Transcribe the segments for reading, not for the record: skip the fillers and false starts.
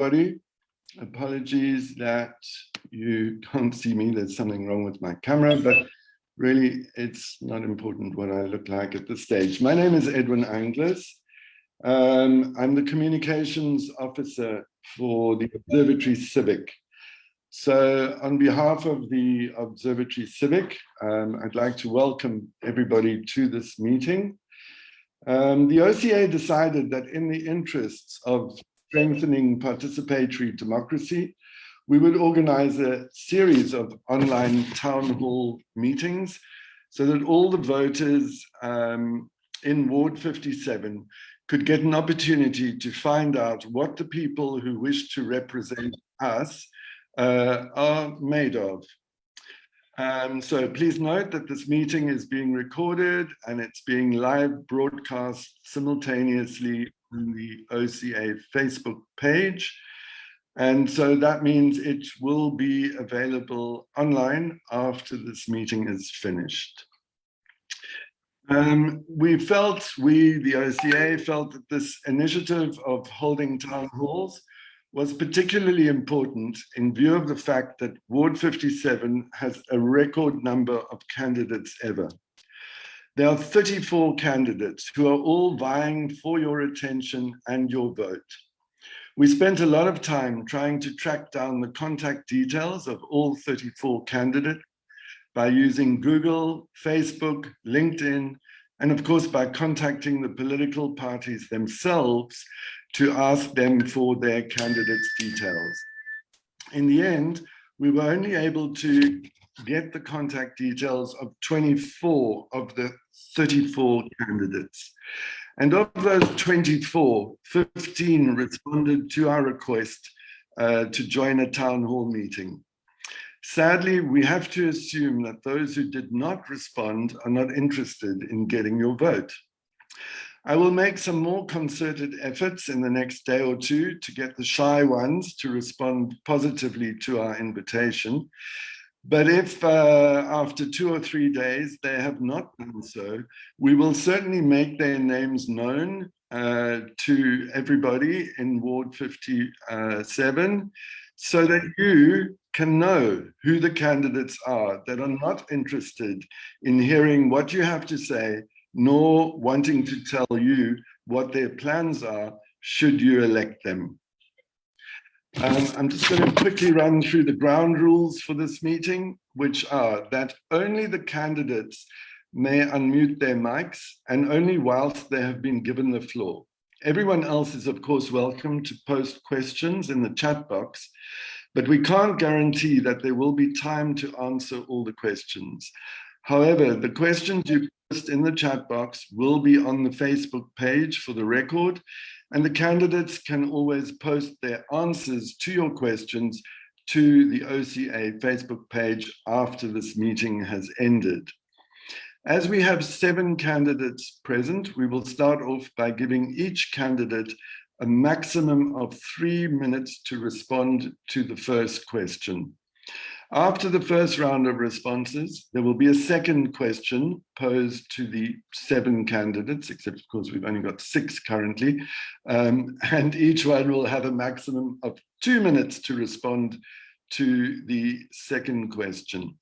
everybody. Apologies that you can't see me. There's something wrong with my camera, but really it's not important what I look like at this stage. My name is Edwin Anglis. I'm the communications officer for the Observatory Civic. So on behalf of the Observatory Civic, I'd like to welcome everybody to this meeting. The OCA decided that in the interests of strengthening participatory democracy, we would organize a series of online town hall meetings so that all the voters in Ward 57 could get an opportunity to find out what the people who wish to represent us are made of. So please note that this meeting is being recorded and it's being live broadcast simultaneously on the OCA Facebook page. And so that means it will be available online after this meeting is finished. The OCA felt that this initiative of holding town halls was particularly important in view of the fact that Ward 57 has a record number of candidates ever. There are 34 candidates who are all vying for your attention and your vote. We spent a lot of time trying to track down the contact details of all 34 candidates by using Google, Facebook, LinkedIn, and of course by contacting the political parties themselves to ask them for their candidates' details. In the end, we were only able to get the contact details of 24 of the 34 candidates. And of those 24, 15 responded to our request to join a town hall meeting. Sadly, we have to assume that those who did not respond are not interested in getting your vote. I will make some more concerted efforts in the next day or two to get the shy ones to respond positively to our invitation. But if after 2 or 3 days they have not done so, we will certainly make their names known to everybody in Ward 57 so that you can know who the candidates are that are not interested in hearing what you have to say, nor wanting to tell you what their plans are should you elect them. I'm just going to quickly run through the ground rules for this meeting, which are that only the candidates may unmute their mics and only whilst they have been given the floor. Everyone else is, of course, welcome to post questions in the chat box, but we can't guarantee that there will be time to answer all the questions. However, the questions you post in the chat box will be on the Facebook page for the record, and the candidates can always post their answers to your questions to the OCA Facebook page after this meeting has ended. As we have 7 candidates present, we will start off by giving each candidate a maximum of 3 minutes to respond to the first question. After the first round of responses, there will be a second question posed to the 7 candidates, except of course we've only got 6 currently, and each one will have a maximum of 2 minutes to respond to the second question.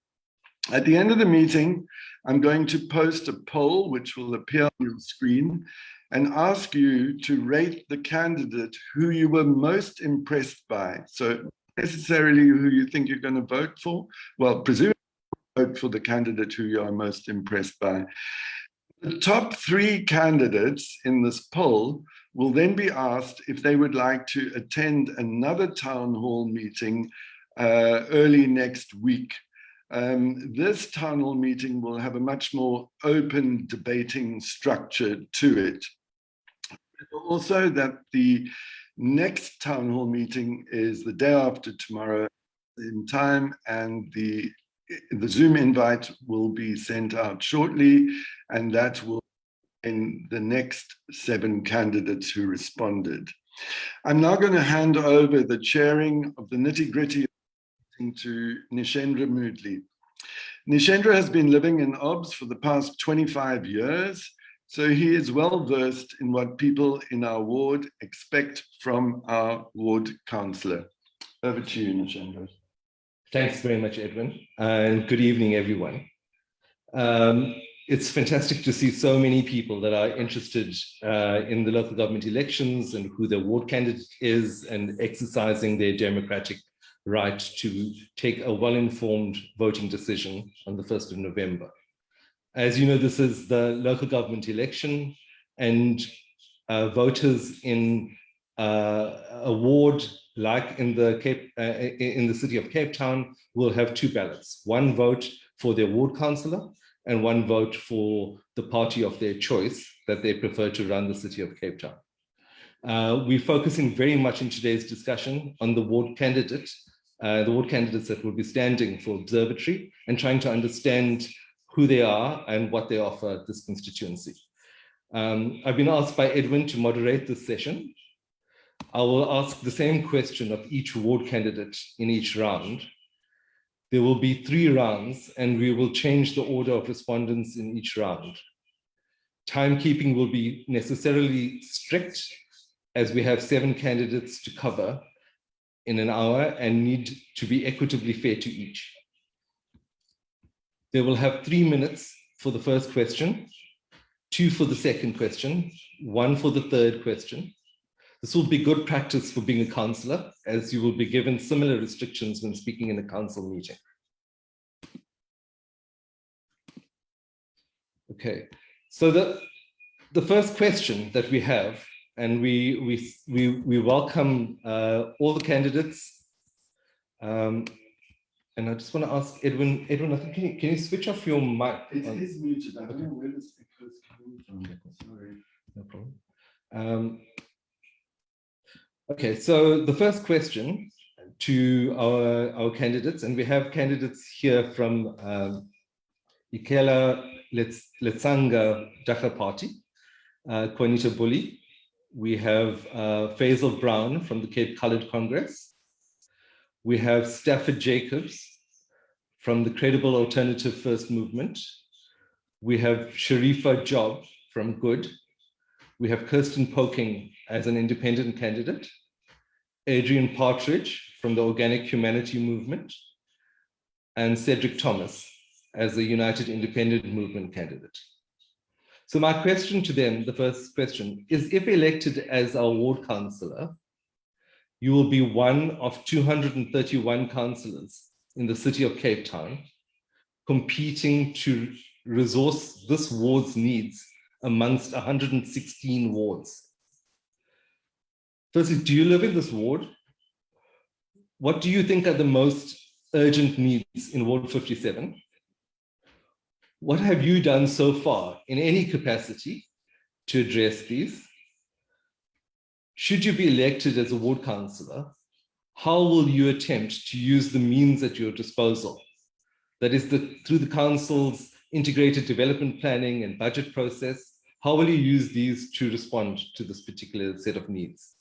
At the end of the meeting, I'm going to post a poll which will appear on your screen and ask you to rate the candidate who you were most impressed by. So necessarily who you think you're going to vote for. Well, presumably vote for the candidate who you are most impressed by. The top 3 candidates in this poll will then be asked if they would like to attend another town hall meeting early next week. This town hall meeting will have a much more open debating structure to it. Also that the next town hall meeting is the day after tomorrow in time, and the Zoom invite will be sent out shortly, and that will in the next 7 candidates who responded. I'm now going to hand over the chairing of the nitty-gritty to Nishendra Moodley. Nishendra has been living in OBS for the past 25 years. so he is well versed in what people in our ward expect from our ward councillor. Over to you, Nishandra. Thanks very much, Edwin, and good evening, everyone. It's fantastic to see so many people that are interested in the local government elections and who their ward candidate is and exercising their democratic right to take a well-informed voting decision on the 1st of November. As you know, this is the local government election, and voters in a ward like in the city of Cape Town will have two ballots, one vote for their ward councillor and one vote for the party of their choice that they prefer to run the city of Cape Town. We're focusing very much in today's discussion on the ward candidates that will be standing for observatory and trying to understand who they are and what they offer this constituency. I've been asked by Edwin to moderate this session. I will ask the same question of each ward candidate in each round. There will be 3 rounds, and we will change the order of respondents in each round. Timekeeping will be necessarily strict, as we have 7 candidates to cover in an hour and need to be equitably fair to each. They will have 3 minutes for the first question, 2 for the second question, 1 for the third question. This will be good practice for being a councillor, as you will be given similar restrictions when speaking in a council meeting. Okay, so the first question that we have, and we welcome all the candidates. And I just want to ask Edwin, I think, can you switch off your mic? It is muted. I don't know where this is coming from. Sorry. No problem. Okay, so the first question to our candidates, and we have candidates here from Ikela Letsanga Jaga Party, Juanita Bully. We have Faisal Brown from the Cape Coloured Congress. We have Stafford Jacobs from the Credible Alternative First Movement. We have Sharifa Job from Good. We have Kirsten Poking as an independent candidate, Adrian Partridge from the Organic Humanity Movement, and Cedric Thomas as the United Independent Movement candidate. So my question to them, the first question, is if elected as our ward councillor, you will be one of 231 councillors in the city of Cape Town, competing to resource this ward's needs amongst 116 wards. Firstly, do you live in this ward? What do you think are the most urgent needs in Ward 57? What have you done so far in any capacity to address these? Should you be elected as a ward councillor, how will you attempt to use the means at your disposal? That is, through the council's integrated development planning and budget process, how will you use these to respond to this particular set of needs?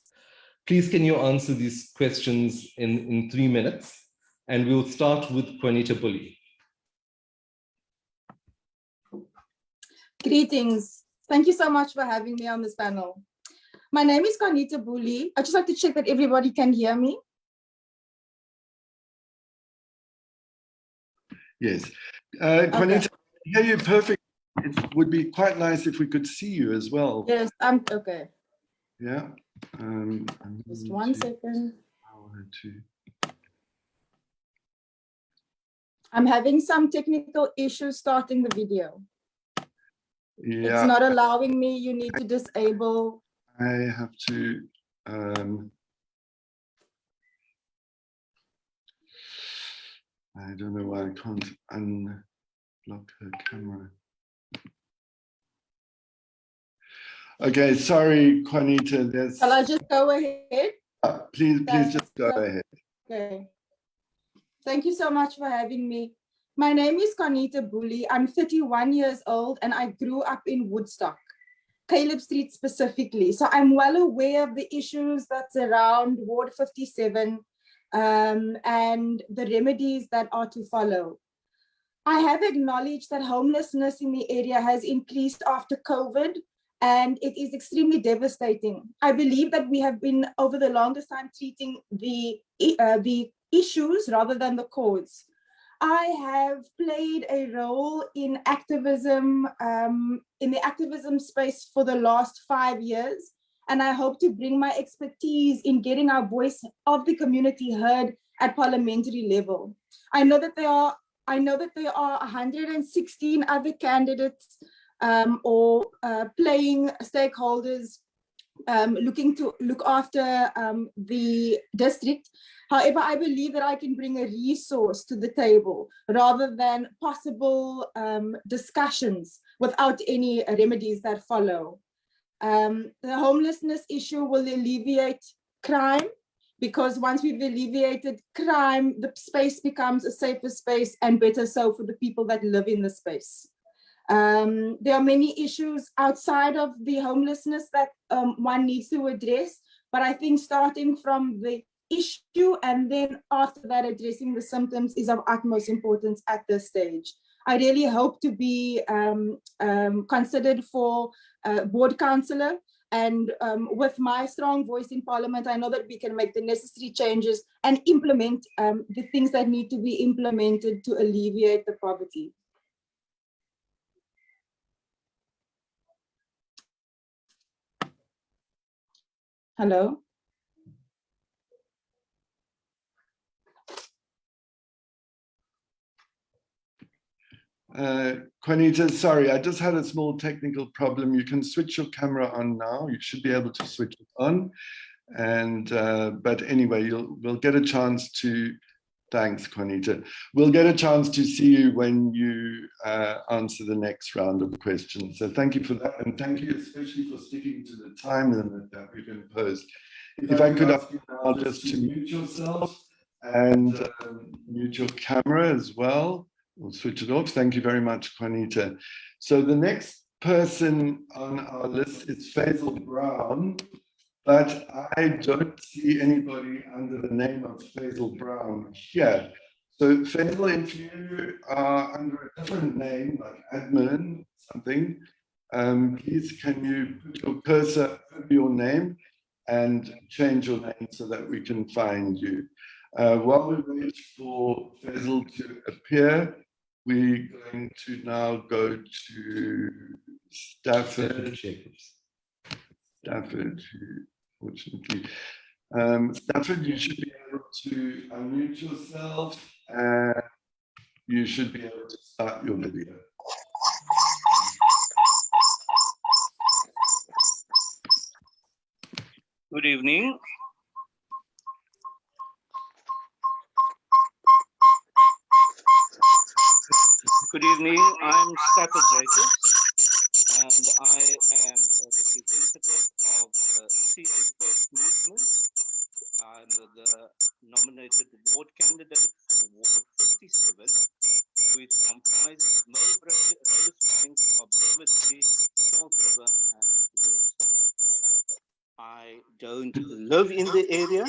Please, can you answer these questions in 3 minutes? And we'll start with Juanita Bully. Greetings. Thank you so much for having me on this panel. My name is Juanita Bully. I'd just like to check that everybody can hear me. Yes. Juanita, I hear you perfect. It would be quite nice if we could see you as well. Yes, I'm okay. Yeah. Just 1 second. I'm having some technical issues starting the video. Yeah. It's not allowing me. You need to disable. I have to. I don't know why I can't unlock her camera. Okay, sorry, Juanita. Shall I just go ahead? Please just go ahead. Okay. Thank you so much for having me. My name is Juanita Bully. I'm 31 years old and I grew up in Woodstock, Caleb Street specifically. So I'm well aware of the issues that surround Ward 57 and the remedies that are to follow. I have acknowledged that homelessness in the area has increased after COVID, and it is extremely devastating. I believe that we have been, over the longest time, treating the issues rather than the cause. I have played a role in activism, in the activism space for the last 5 years, and I hope to bring my expertise in getting our voice of the community heard at parliamentary level. I know that there are 116 other candidates or playing stakeholders looking to look after the district. However, I believe that I can bring a resource to the table rather than possible discussions without any remedies that follow. The homelessness issue will alleviate crime, because once we've alleviated crime, the space becomes a safer space and better so for the people that live in the space. There are many issues outside of the homelessness that one needs to address, but I think starting from the issue and then after that addressing the symptoms is of utmost importance at this stage. I really hope to be considered for board councillor, and with my strong voice in Parliament, I know that we can make the necessary changes and implement the things that need to be implemented to alleviate the poverty. Hello? Juanita, sorry, I just had a small technical problem. You can switch your camera on now. You should be able to switch it on. And but anyway, we'll get a chance to, thanks, Juanita. We'll get a chance to see you when you answer the next round of questions. So thank you for that. And thank you especially for sticking to the time limit that we've imposed. If I could ask you now just to mute yourself and mute your camera as well. We'll switch it off. Thank you very much, Juanita. So the next person on our list is Faisal Brown, but I don't see anybody under the name of Faisal Brown here. So Faisal, if you are under a different name, like admin, something, please can you put your cursor over your name and change your name so that we can find you. While we wait for Faisal to appear, we're going to now go to Stafford Jacobs. Stafford, fortunately. Stafford, you should be able to unmute yourself and you should be able to start your video. Good evening. Good evening. I'm Stafford Jacobs, and I am a representative of the CA First Movement. I'm the nominated ward candidate for Ward 57, which comprises Mowbray, Rosebank, Observatory, Charles River, and Woodstock. I don't live in the area.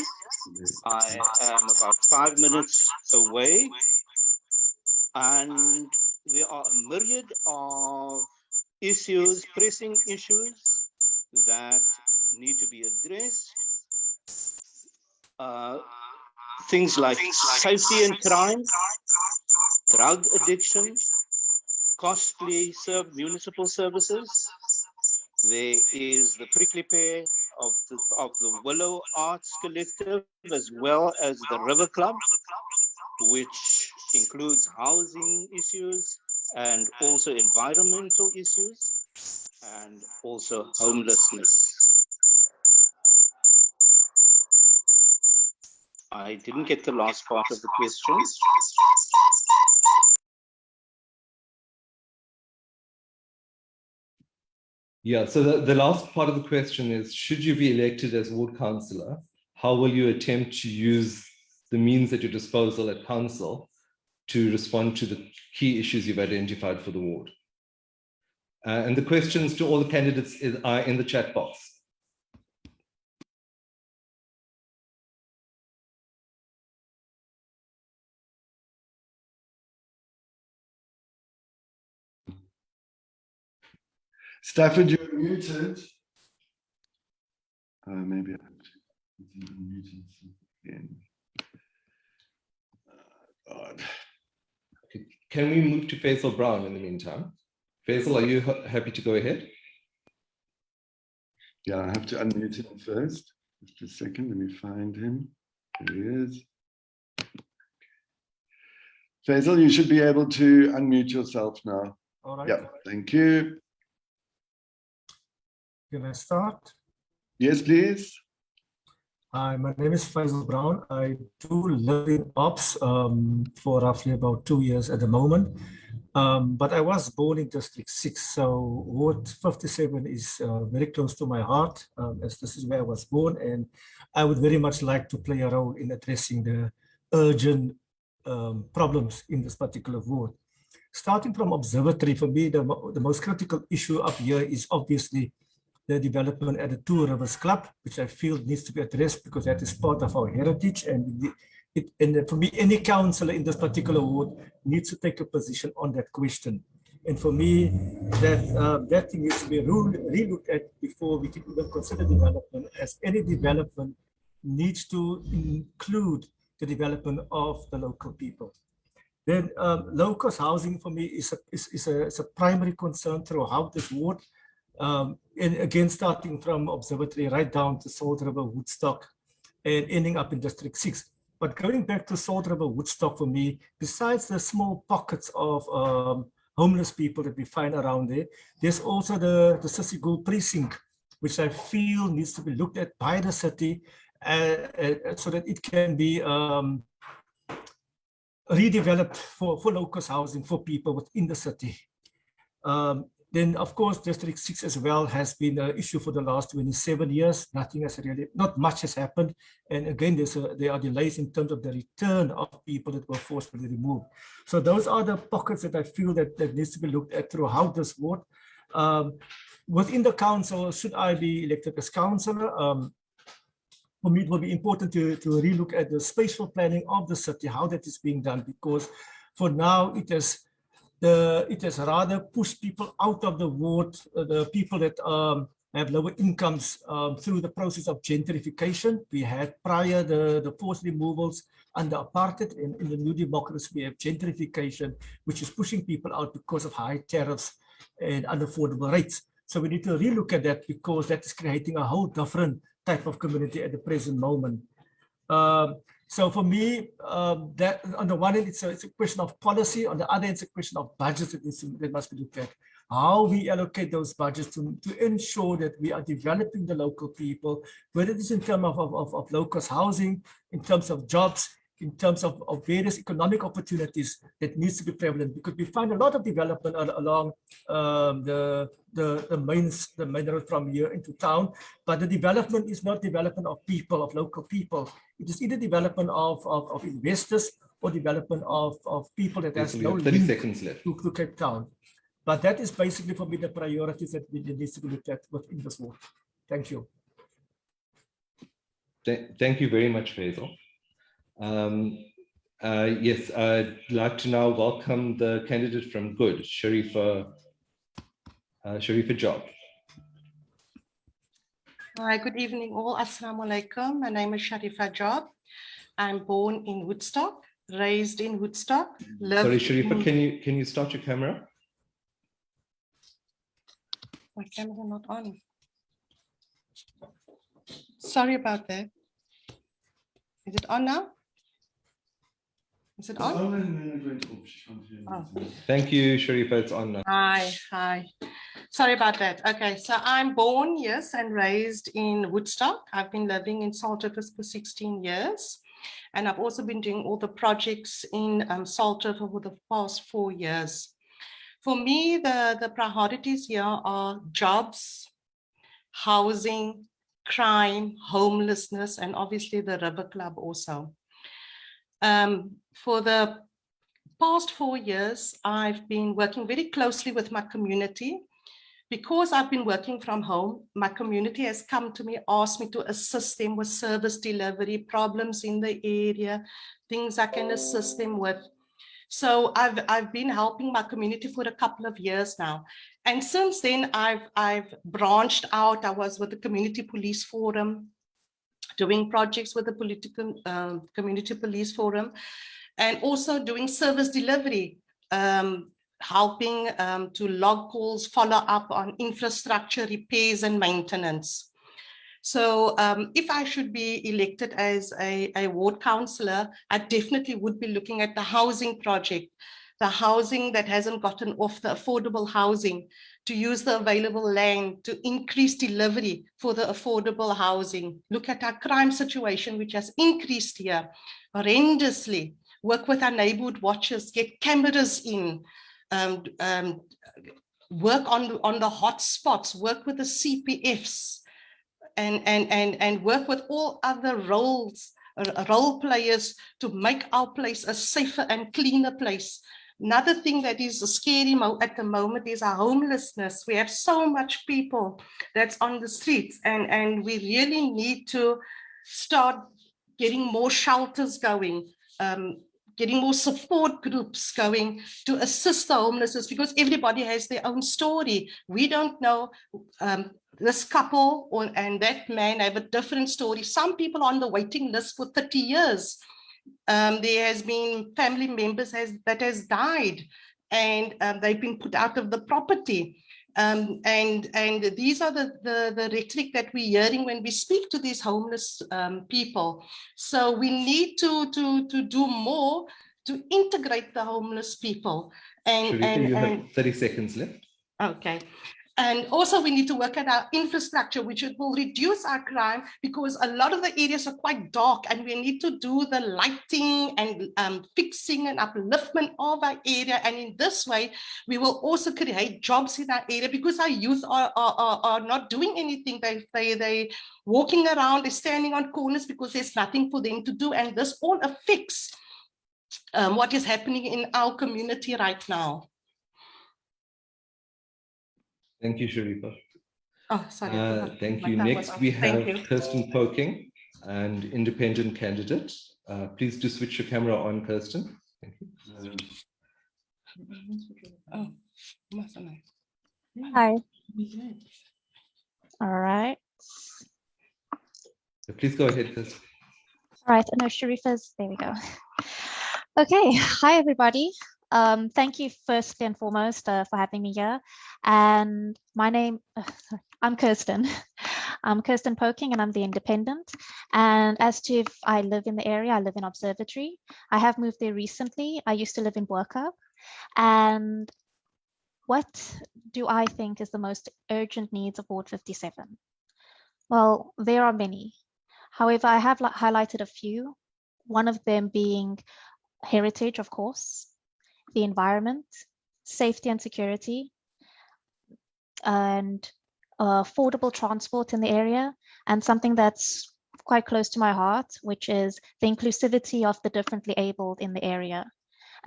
I am about 5 minutes away. And there are a myriad of issues, pressing issues that need to be addressed. Things like safety and crime, drug addiction, costly municipal services. There is the prickly pear of the Willow Arts Collective, as well as the River Club, which includes housing issues and also environmental issues and also homelessness. I didn't get the last part of the question. Yeah, so the last part of the question is, should you be elected as ward councillor, how will you attempt to use the means at your disposal at council to respond to the key issues you've identified for the ward? And the questions to all the candidates are in the chat box. Stafford, you're muted. Maybe I have to unmute himself again. God. Can we move to Faisal Brown in the meantime? Faisal, are you happy to go ahead? Yeah, I have to unmute him first. Just a second, let me find him. There he is. Faisal, you should be able to unmute yourself now. All right. Yeah, thank you. Can I start? Yes, please. Hi, my name is Faisal Brown. I do live in Ops for roughly about 2 years at the moment. But I was born in District 6, so Ward 57 is very close to my heart, as this is where I was born, and I would very much like to play a role in addressing the urgent problems in this particular ward. Starting from observatory, for me, the most critical issue up here is obviously the development at the Two Rivers Club, which I feel needs to be addressed because that is part of our heritage. And for me, any councillor in this particular ward needs to take a position on that question. And for me, that thing needs to be re-looked at before we can even consider development, as any development needs to include the development of the local people. Then low-cost housing for me is a primary concern throughout this ward. And again, starting from Observatory right down to Salt River, Woodstock, and ending up in District 6. But going back to Salt River, Woodstock, for me, besides the small pockets of homeless people that we find around there, there's also the Sissy Gould precinct, which I feel needs to be looked at by the city so that it can be redeveloped for low-cost housing for people within the city. Then, of course, District 6 as well has been an issue for the last 27 years. Not much has happened. And again, there are delays in terms of the return of people that were forcefully removed. So those are the pockets that I feel that needs to be looked at throughout this ward. Within the council, should I be elected as councillor? For me, it will be important to relook at the spatial planning of the city, how that is being done, because for now it has rather pushed people out of the ward, the people that have lower incomes through the process of gentrification. We had prior the forced removals under apartheid, and in the new democracy we have gentrification, which is pushing people out because of high tariffs and unaffordable rates. So we need to relook at that, because that is creating a whole different type of community at the present moment. So for me, that on the one hand, it's a question of policy. On the other hand, it's a question of budgets that must be looked at. How we allocate those budgets to ensure that we are developing the local people, whether it is in terms of low-cost housing, in terms of jobs, in terms of various economic opportunities that needs to be prevalent, because we find a lot of development along the main road from here into town, but the development is not development of people, of local people. It is either development of investors or development of people that has no 30 seconds left to Cape Town. But that is basically for me the priorities that needs to be looked at within this work. Thank you. Thank you very much, Faisal. Yes, I'd like to now welcome the candidate from Good, Sharifa Job. Hi, good evening all. Assalamu alaikum. My name is Sharifa Job. I'm born in Woodstock, raised in Woodstock. Sorry, Sharifa, can you start your camera? My camera not on. Sorry about that. Is it on now? Is it on? Oh. Thank you, Sharifa. It's on now. Hi. Sorry about that. Okay, so I'm born, yes, and raised in Woodstock. I've been living in Salt River for 16 years. And I've also been doing all the projects in Salt River for the past 4 years. For me, the priorities here are jobs, housing, crime, homelessness, and obviously the River Club also. For the past 4 years, I've been working very closely with my community. Because I've been working from home, my community has come to me, asked me to assist them with service delivery, problems in the area, things I can assist them with. So I've been helping my community for a couple of years now. And since then, I've branched out. I was with the Community Police Forum, doing projects with the Community Police Forum, and also doing service delivery, helping to log calls, follow up on infrastructure repairs and maintenance. So if I should be elected as a ward councillor, I definitely would be looking at the housing project, the housing that hasn't gotten off, the affordable housing, to use the available land to increase delivery for the affordable housing. Look at our crime situation, which has increased here horrendously. Work with our neighborhood watchers, get cameras in, work on the hot spots, work with the CPFs, and work with all other role players to make our place a safer and cleaner place. Another thing that is scary at the moment is our homelessness. We have so much people that's on the streets, and we really need to start getting more shelters going, getting more support groups going to assist the homeless, because everybody has their own story. We don't know, this couple and that man have a different story. Some people are on the waiting list for 30 years. There has been family members that has died, and they've been put out of the property. And these are the rhetoric that we're hearing when we speak to these homeless people. So we need to do more to integrate the homeless people. Sharika, you have 30 seconds left. Okay. And also we need to work at our infrastructure, which will reduce our crime, because a lot of the areas are quite dark, and we need to do the lighting and fixing and upliftment of our area. And in this way, we will also create jobs in our area, because our youth are not doing anything. They walking around, they're standing on corners because there's nothing for them to do. And this all affects what is happening in our community right now. Thank you, Sharika. Oh, sorry. Thank you. Next, we have Kirsten Poking, an independent candidate. Please do switch your camera on, Kirsten. Thank you. Oh, Hi. All right. So please go ahead, Kirsten. All right. No, Sharifa's, there we go. Okay. Hi, everybody. Thank you first and foremost for having me here. And my name, I'm Kirsten. I'm Kirsten Poking, and I'm the independent. And as to if I live in the area, I live in Observatory. I have moved there recently. I used to live in Burka. And what do I think is the most urgent needs of Ward 57? Well, there are many. However, I have highlighted a few, one of them being heritage, of course, the environment, safety and security, and affordable transport in the area, and something that's quite close to my heart, which is the inclusivity of the differently abled in the area.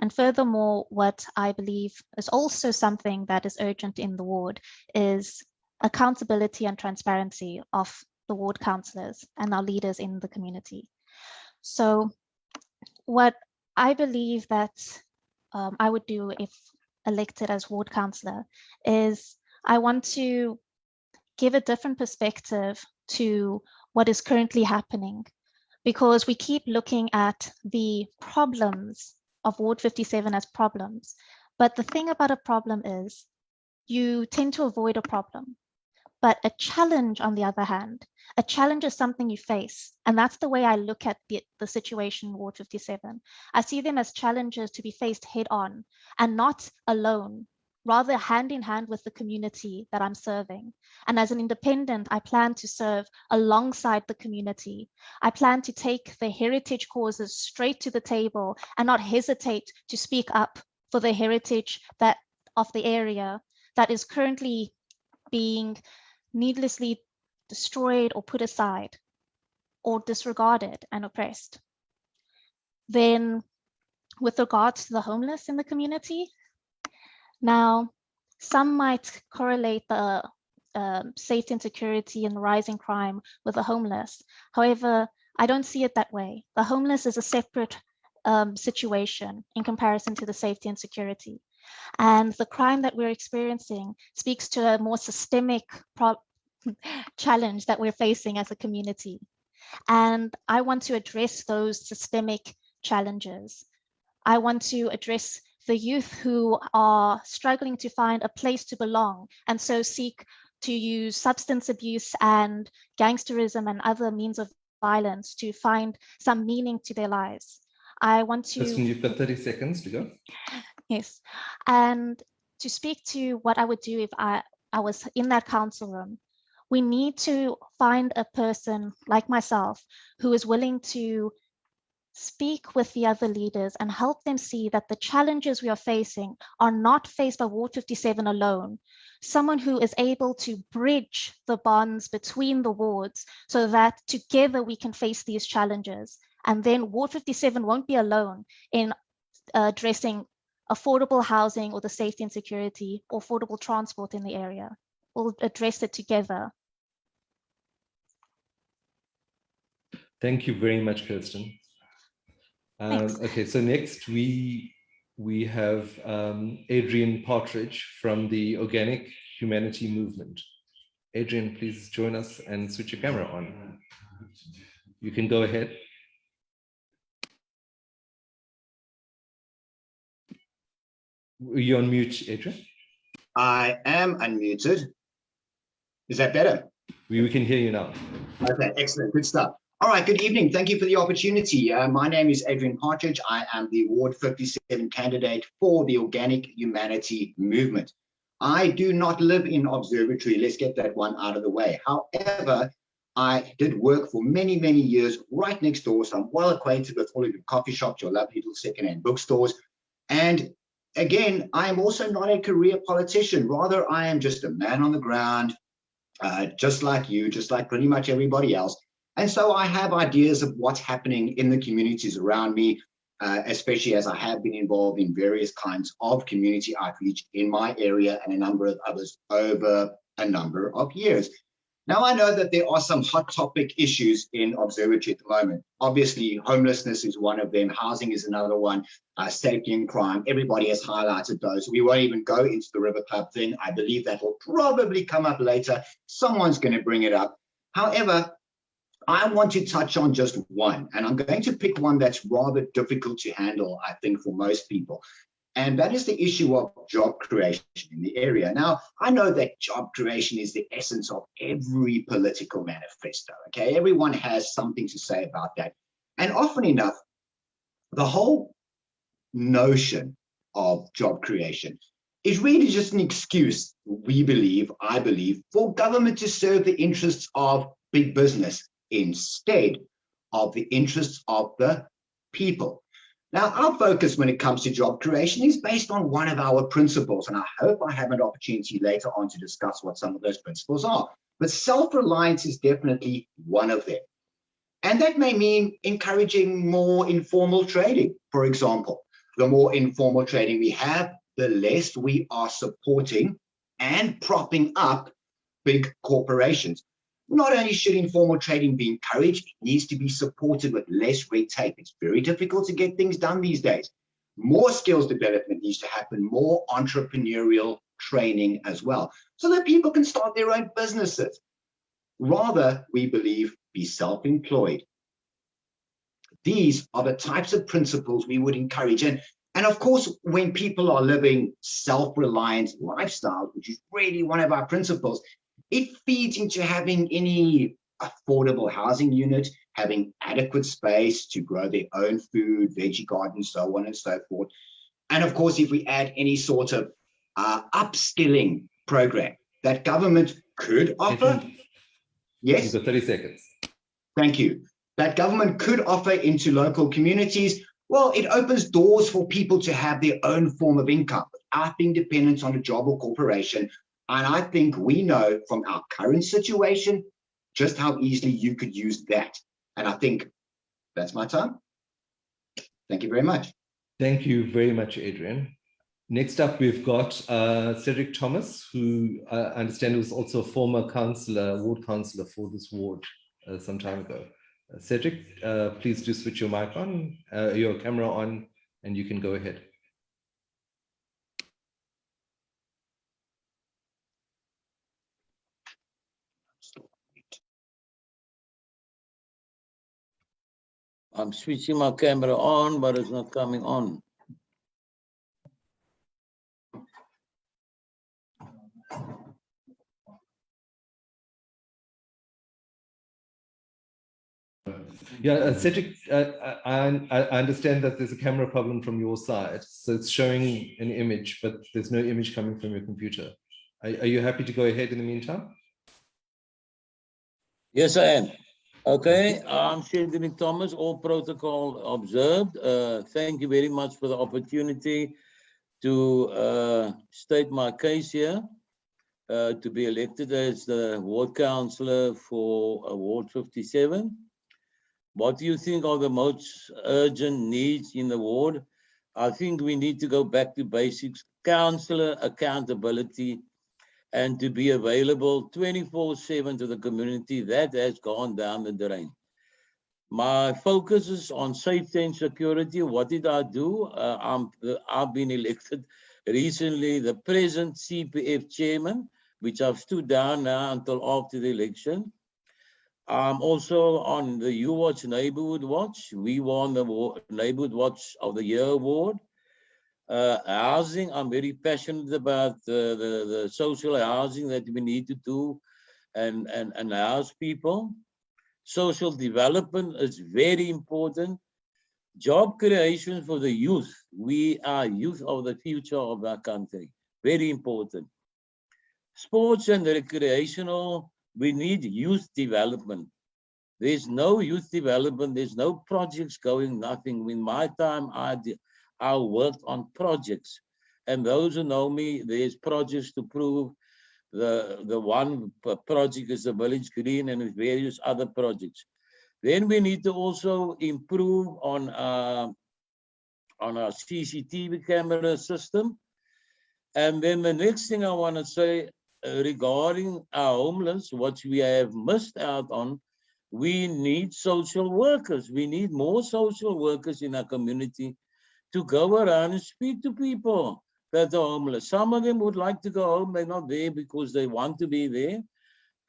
And furthermore, what I believe is also something that is urgent in the ward is accountability and transparency of the ward councillors and our leaders in the community. So what I believe that I would do if elected as ward councillor is I want to give a different perspective to what is currently happening, because we keep looking at the problems of Ward 57 as problems. But the thing about a problem is you tend to avoid a problem. But a challenge, on the other hand, a challenge is something you face. And that's the way I look at the situation in Ward 57. I see them as challenges to be faced head on and not alone, rather hand in hand with the community that I'm serving. And as an independent, I plan to serve alongside the community. I plan to take the heritage causes straight to the table and not hesitate to speak up for the heritage of the area that is currently being needlessly destroyed or put aside or disregarded and oppressed. Then with regards to the homeless in the community, now some might correlate the safety and security and rising crime with the homeless. However, I don't see it that way. The homeless is a separate situation in comparison to the safety and security. And the crime that we're experiencing speaks to a more systemic challenge that we're facing as a community. And I want to address those systemic challenges. I want to address the youth who are struggling to find a place to belong, and so seek to use substance abuse and gangsterism and other means of violence to find some meaning to their lives. I want to... Kristen, you've got 30 seconds to go. Yes, and to speak to what I would do if I was in that council room, we need to find a person like myself who is willing to speak with the other leaders and help them see that the challenges we are facing are not faced by Ward 57 alone. Someone who is able to bridge the bonds between the wards so that together we can face these challenges. And then Ward 57 won't be alone in addressing affordable housing or the safety and security or affordable transport in the area. We'll address it together. Thank you very much, Kirsten. Okay, so next we have Adrian Partridge from the Organic Humanity Movement. Adrian, please join us and switch your camera on. You can go ahead. You're on mute, Adrian. I am unmuted. Is that better? We can hear you now. Okay, excellent, good stuff. All right, good evening. Thank you for the opportunity. My name is Adrian Partridge. I am the Ward 57 candidate for the Organic Humanity Movement. I do not live in Observatory. Let's get that one out of the way. However, I did work for many, many years right next door, so I'm well acquainted with all of your coffee shops, your lovely little secondhand bookstores. And again, I am also not a career politician. Rather, I am just a man on the ground, just like you, just like pretty much everybody else. And so I have ideas of what's happening in the communities around me, especially as I have been involved in various kinds of community outreach in my area and a number of others over a number of years. Now, I know that there are some hot topic issues in Observatory at the moment. Obviously, homelessness is one of them. Housing is another one. Safety and crime. Everybody has highlighted those. We won't even go into the River Club thing. I believe that will probably come up later. Someone's going to bring it up. However, I want to touch on just one, and I'm going to pick one that's rather difficult to handle, I think, for most people. And that is the issue of job creation in the area. Now, I know that job creation is the essence of every political manifesto, okay? Everyone has something to say about that. And often enough, the whole notion of job creation is really just an excuse, I believe, for government to serve the interests of big business instead of the interests of the people. Now, our focus when it comes to job creation is based on one of our principles, and I hope I have an opportunity later on to discuss what some of those principles are. But self-reliance is definitely one of them. And that may mean encouraging more informal trading, for example. The more informal trading we have, the less we are supporting and propping up big corporations. Not only should informal trading be encouraged, it needs to be supported with less red tape. It's very difficult to get things done these days. More skills development needs to happen, more entrepreneurial training as well, so that people can start their own businesses. Rather, we believe, be self-employed. These are the types of principles we would encourage. And of course, when people are living self-reliant lifestyles, which is really one of our principles, it feeds into having any affordable housing unit, having adequate space to grow their own food, veggie garden, so on and so forth. And of course, if we add any sort of upskilling program that government could offer. Yes? You've got 30 seconds. Thank you. That government could offer into local communities. Well, it opens doors for people to have their own form of income without being dependent on a job or corporation. And I think we know from our current situation just how easily you could use that. And I think that's my time. Thank you very much. Thank you very much, Adrian. Next up, we've got Cedric Thomas, who I understand was also a former councillor, ward councillor for this ward some time ago. Cedric, please do switch your mic on, your camera on, and you can go ahead. I'm switching my camera on, but it's not coming on. Yeah, Cedric, I understand that there's a camera problem from your side. So it's showing an image, but there's no image coming from your computer. Are you happy to go ahead in the meantime? Yes, I am. Okay, I'm Cedric Thomas, all protocol observed. Thank you very much for the opportunity to state my case here, to be elected as the ward councillor for Ward 57. What do you think are the most urgent needs in the ward? I think we need to go back to basics, councillor accountability, and to be available 24/7 to the community. That has gone down the drain. My focus is on safety and security. What did I do? I've been elected recently the present CPF chairman, which I've stood down now until after the election. I'm also on the U-Watch Neighborhood Watch. We won the Neighborhood Watch of the Year award. Housing, I'm very passionate about the social housing that we need to do and house people. Social development is very important. Job creation for the youth. We are youth of the future of our country. Very important. Sports and recreational, we need youth development. There's no youth development, there's no projects going, nothing. In my time, I worked on projects. And those who know me, there's projects to prove. The one project is the Village Green and various other projects. Then we need to also improve on our CCTV camera system. And then the next thing I want to say regarding our homeless, what we have missed out on, we need social workers. We need more social workers in our community to go around and speak to people that are homeless. Some of them would like to go home. They're not there because they want to be there.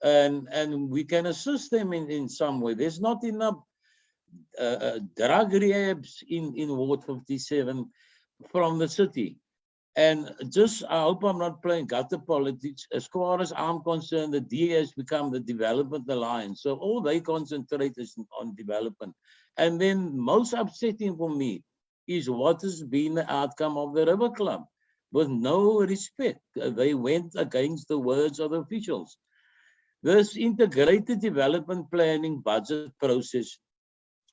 And we can assist them in some way. There's not enough drug rehabs in Ward 57 from the city. And just, I hope I'm not playing gutter politics. As far as I'm concerned, the DA has become the development alliance. So all they concentrate is on development. And then most upsetting for me is what has been the outcome of the River Club. With no respect, they went against the words of the officials. This integrated development planning budget process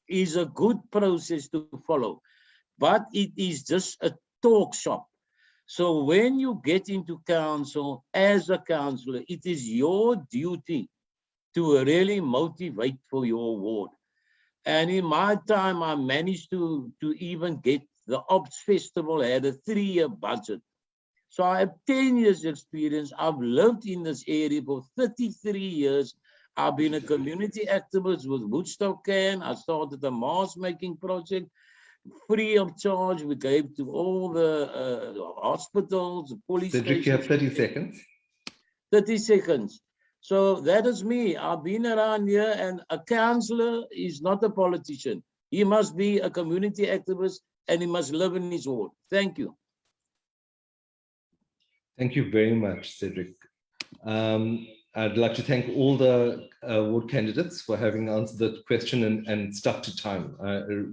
is a good process to follow, but it is just a talk shop. So when you get into council, as a councillor, it is your duty to really motivate for your ward. And in my time, I managed to even get the Ops Festival had a 3-year budget. So I have 10 years experience. I've lived in this area for 33 years. I've been a community activist with Woodstock Can. I started a mask making project. Free of charge, we gave to all the hospitals, the police Cedric, you have 30 seconds. 30 seconds. So that is me. I've been around here, and a councillor is not a politician. He must be a community activist, and he must live in his ward. Thank you. Thank you very much, Cedric. I'd like to thank all the ward candidates for having answered that question and stuck to time.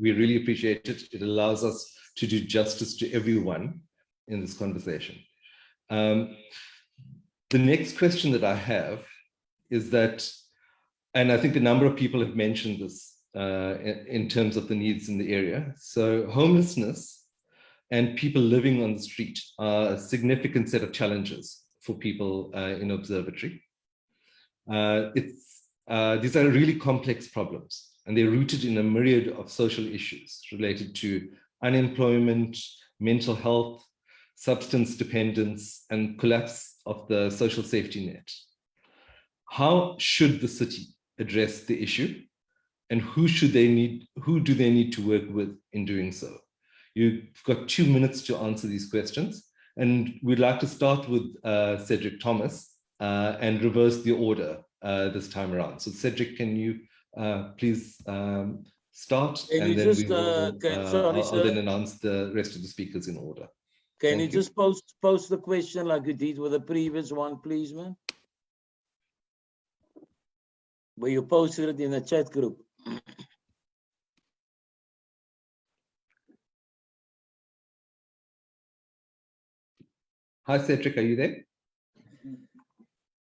We really appreciate it. It allows us to do justice to everyone in this conversation. The next question that I have is that, and I think a number of people have mentioned this in terms of the needs in the area. So homelessness and people living on the street are a significant set of challenges for people in Observatory. These are really complex problems, and they're rooted in a myriad of social issues related to unemployment, mental health, substance dependence, and collapse of the social safety net. How should the city address the issue? and who do they need to work with in doing so? You've got 2 minutes to answer these questions. And we'd like to start with Cedric Thomas and reverse the order this time around. So Cedric, can you please start? Can and you then just, we will, sorry, I'll sir. then announce the rest of the speakers in order. Can Thank you you. just post the question like you did with the previous one, please, man? Where you posted it in the chat group. Hi, Cedric, are you there?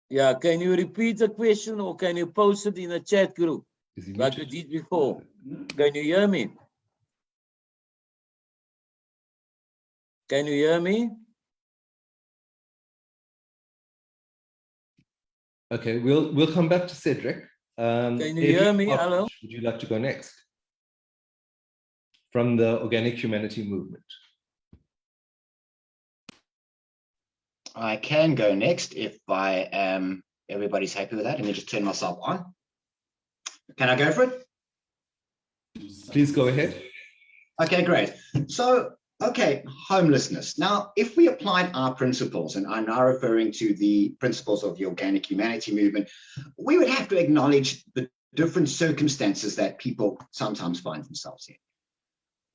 Yeah, can you repeat the question or can you post it in the chat group Is he like you muted? did before? Can you hear me? Can you hear me? Okay, we'll come back to Cedric. Can you Adrian, hear me? Partridge, Hello? would you like to go next? From the Organic Humanity Movement. I can go next if I am, everybody's happy with that. Let me just turn myself on. Can I go for it? Please go ahead. Okay, great. So, okay, homelessness. Now, if we applied our principles, and I'm now referring to the principles of the Organic Humanity Movement, we would have to acknowledge the different circumstances that people sometimes find themselves in.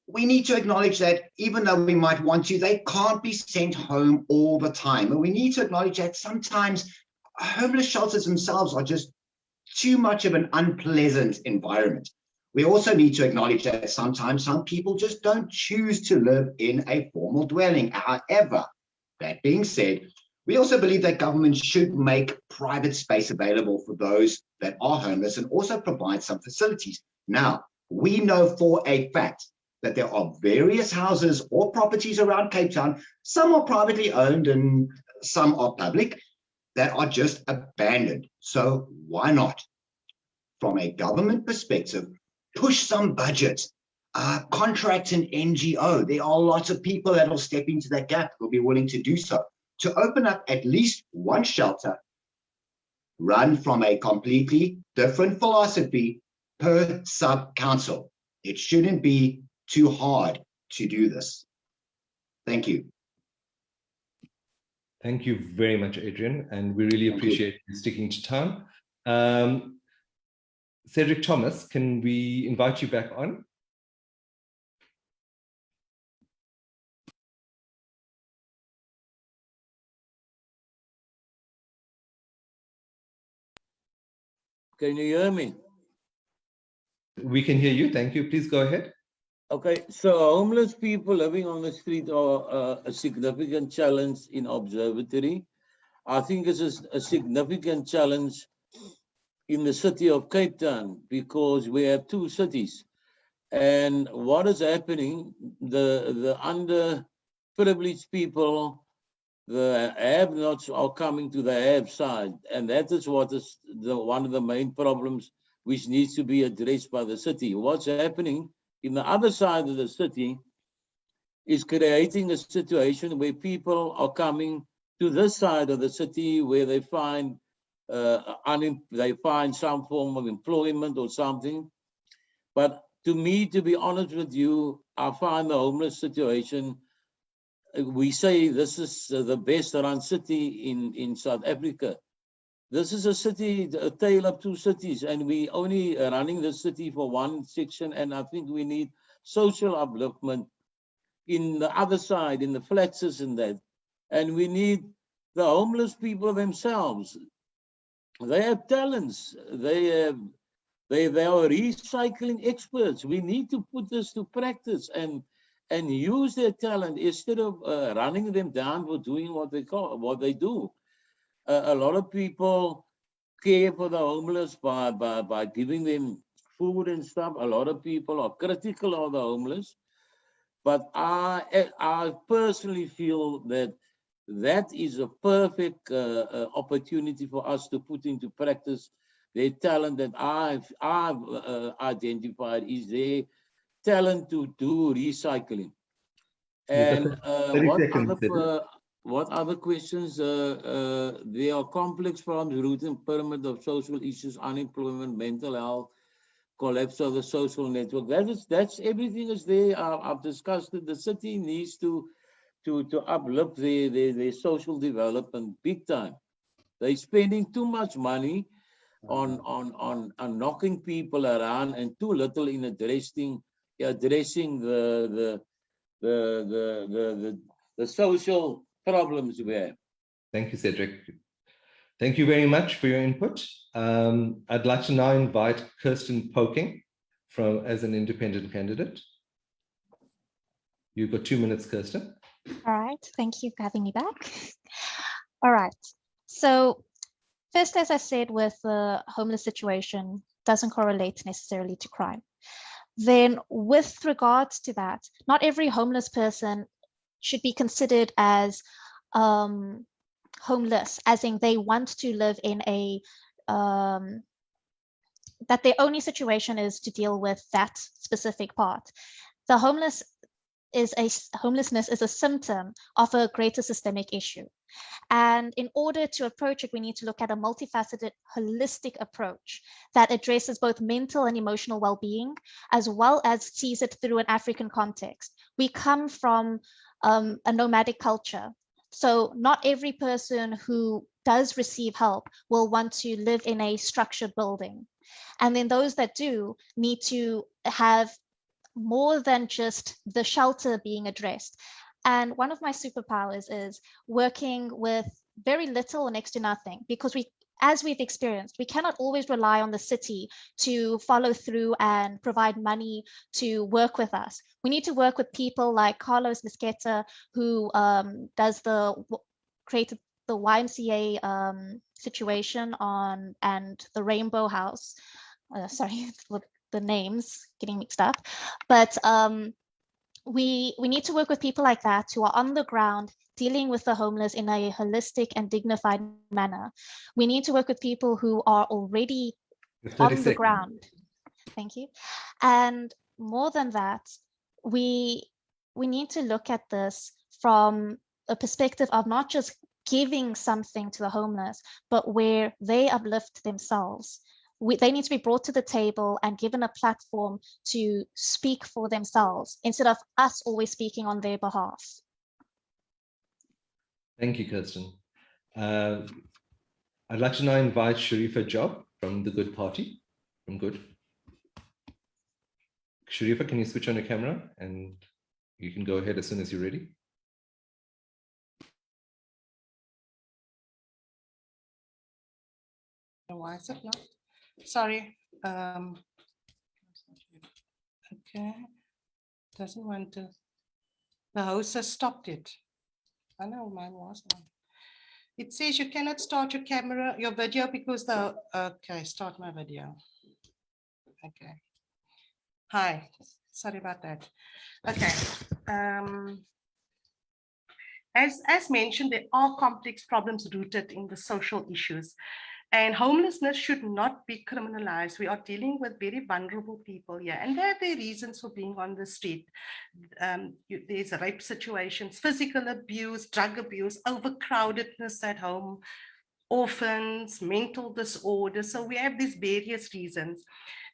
We need to acknowledge that even though we might want to, they can't be sent home all the time. And we need to acknowledge that sometimes homeless shelters themselves are just too much of an unpleasant environment. We also need to acknowledge that sometimes some people just don't choose to live in a formal dwelling. However, that being said, we also believe that government should make private space available for those that are homeless and also provide some facilities. Now, we know for a fact that there are various houses or properties around Cape Town, some are privately owned and some are public, that are just abandoned. So why not, from a government perspective, push some budget, contract an NGO. There are lots of people that will step into that gap, will be willing to do so, to open up at least one shelter, run from a completely different philosophy per sub-council. It shouldn't be too hard to do this. Thank you. Thank you very much, Adrian, and we really appreciate you sticking to time. Cedric Thomas, can we invite you back on? Can you hear me? We can hear you. Thank you. Please go ahead. Okay, so homeless people living on the street are a significant challenge in Observatory. I think it's a significant challenge in the city of Cape Town because we have two cities. And what is happening, the underprivileged people, the have-nots are coming to the have side. And that is what is one of the main problems which needs to be addressed by the city. What's happening in the other side of the city is creating a situation where people are coming to this side of the city where they find some form of employment or something. But to me, to be honest with you, I find the homeless situation, we say this is the best run city in South Africa. This is a city, a tale of two cities, and we only running the city for one section, and I think we need social upliftment in the other side, in the flats and that. And we need the homeless people themselves. They have talents. They are recycling experts. We need to put this to practice and use their talent instead of running them down for doing what they do. A lot of people care for the homeless by giving them food and stuff. A lot of people are critical of the homeless. But I personally feel that is a perfect opportunity for us to put into practice their talent that I've identified is their talent to do recycling. And what other questions? There are complex problems, root and pyramid of social issues, unemployment, mental health, collapse of the social network. That's everything is there. I've discussed it. The city needs to uplift their social development big time. They're spending too much money on knocking people around and too little in addressing the social problems we have. Thank you, Cedric. Thank you very much for your input. I'd like to now invite Kirsten Poking as an independent candidate. You've got 2 minutes, Kirsten. All right, thank you for having me back. All right, so first, as I said, with the homeless situation, doesn't correlate necessarily to crime. Then with regards to that, not every homeless person should be considered as homeless, as in they want to live in a, that their only situation is to deal with that specific part. The homelessness is a symptom of a greater systemic issue. And in order to approach it, we need to look at a multifaceted, holistic approach that addresses both mental and emotional well-being, as well as sees it through an African context. We come from a nomadic culture. So not every person who does receive help will want to live in a structured building. And then those that do need to have more than just the shelter being addressed. And one of my superpowers is working with very little or next to nothing, because as we've experienced, we cannot always rely on the city to follow through and provide money to work with us. We need to work with people like Carlos Mesqueta, who created the YMCA situation and the Rainbow House. Sorry, the names getting mixed up, but we need to work with people like that who are on the ground dealing with the homeless in a holistic and dignified manner. We need to work with people who are already on the ground. Thank you. And more than that, we need to look at this from a perspective of not just giving something to the homeless, but where they uplift themselves. They need to be brought to the table and given a platform to speak for themselves instead of us always speaking on their behalf. Thank you, Kirsten. I'd like to now invite Sharifa Job from the Good Party, from Good. Sharifa, can you switch on your camera and you can go ahead as soon as you're ready. Why is it not? Sorry. Okay. Doesn't want to. The host has stopped it. I know mine was on. It says you cannot start your camera, your video because okay, start my video. Okay. Hi, sorry about that. Okay. As mentioned, there are complex problems rooted in the social issues. And homelessness should not be criminalized. We are dealing with very vulnerable people here, and there are their reasons for being on the street. There's rape situations, physical abuse, drug abuse, overcrowdedness at home, orphans, mental disorders. So we have these various reasons.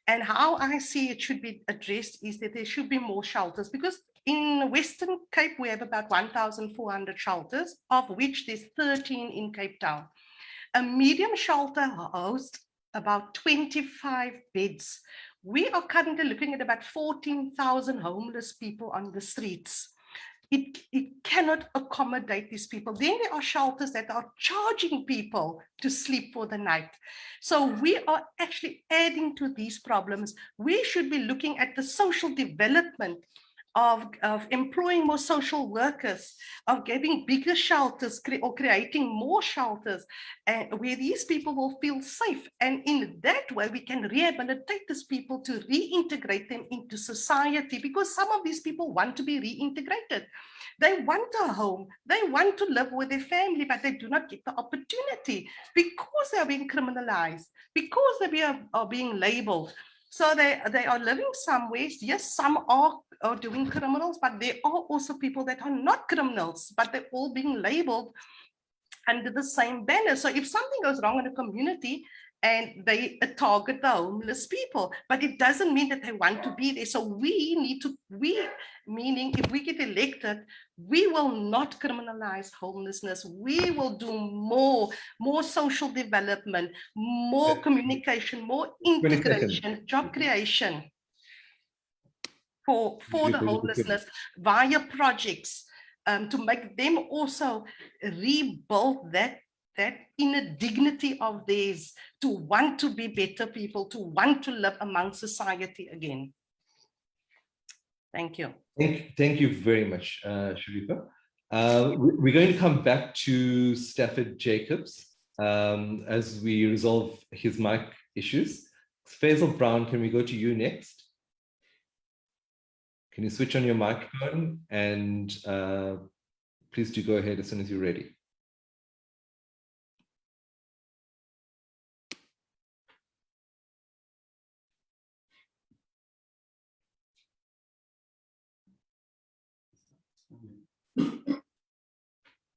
And how I see it should be addressed is that there should be more shelters, because in Western Cape, we have about 1,400 shelters, of which there's 13 in Cape Town. A medium shelter hosts about 25 beds. We are currently looking at about 14,000 homeless people on the streets. It cannot accommodate these people. Then there are shelters that are charging people to sleep for the night. So we are actually adding to these problems. We should be looking at the social development of employing more social workers, of getting bigger shelters or creating more shelters where these people will feel safe. And in that way, we can rehabilitate these people to reintegrate them into society, because some of these people want to be reintegrated. They want a home, they want to live with their family, but they do not get the opportunity because they are being criminalized, because they are being labeled. So they are living somewhere. Yes, some are doing criminals, but there are also people that are not criminals, but they're all being labeled under the same banner. So if something goes wrong in a community and they target the homeless people, but it doesn't mean that they want to be there. So we need to, meaning if we get elected, we will not criminalize homelessness. We will do more social development, more communication, more integration, job creation for the homelessness via projects, to make them also rebuild that inner dignity of theirs, to want to be better people, to want to live among society again. Thank you. Thank you very much, Sharifa. We're going to come back to Stafford Jacobs as we resolve his mic issues. Faisal Brown, can we go to you next? Can you switch on your microphone, and please do go ahead as soon as you're ready.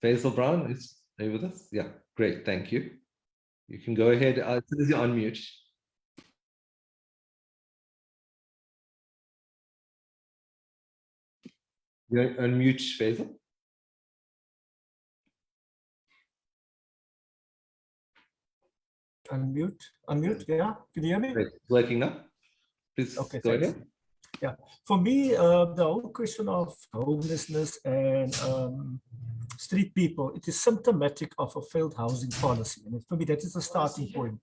Faisal Brown, are you with us? Yeah, great, thank you. You can go ahead as soon as you're on mute. You're unmute, Faisal. Unmute, yeah. Can you hear me? Great. Working now? Please Okay, go thanks. ahead. Yeah, for me, the whole question of homelessness and street people, it is symptomatic of a failed housing policy. And for me, that is the starting point.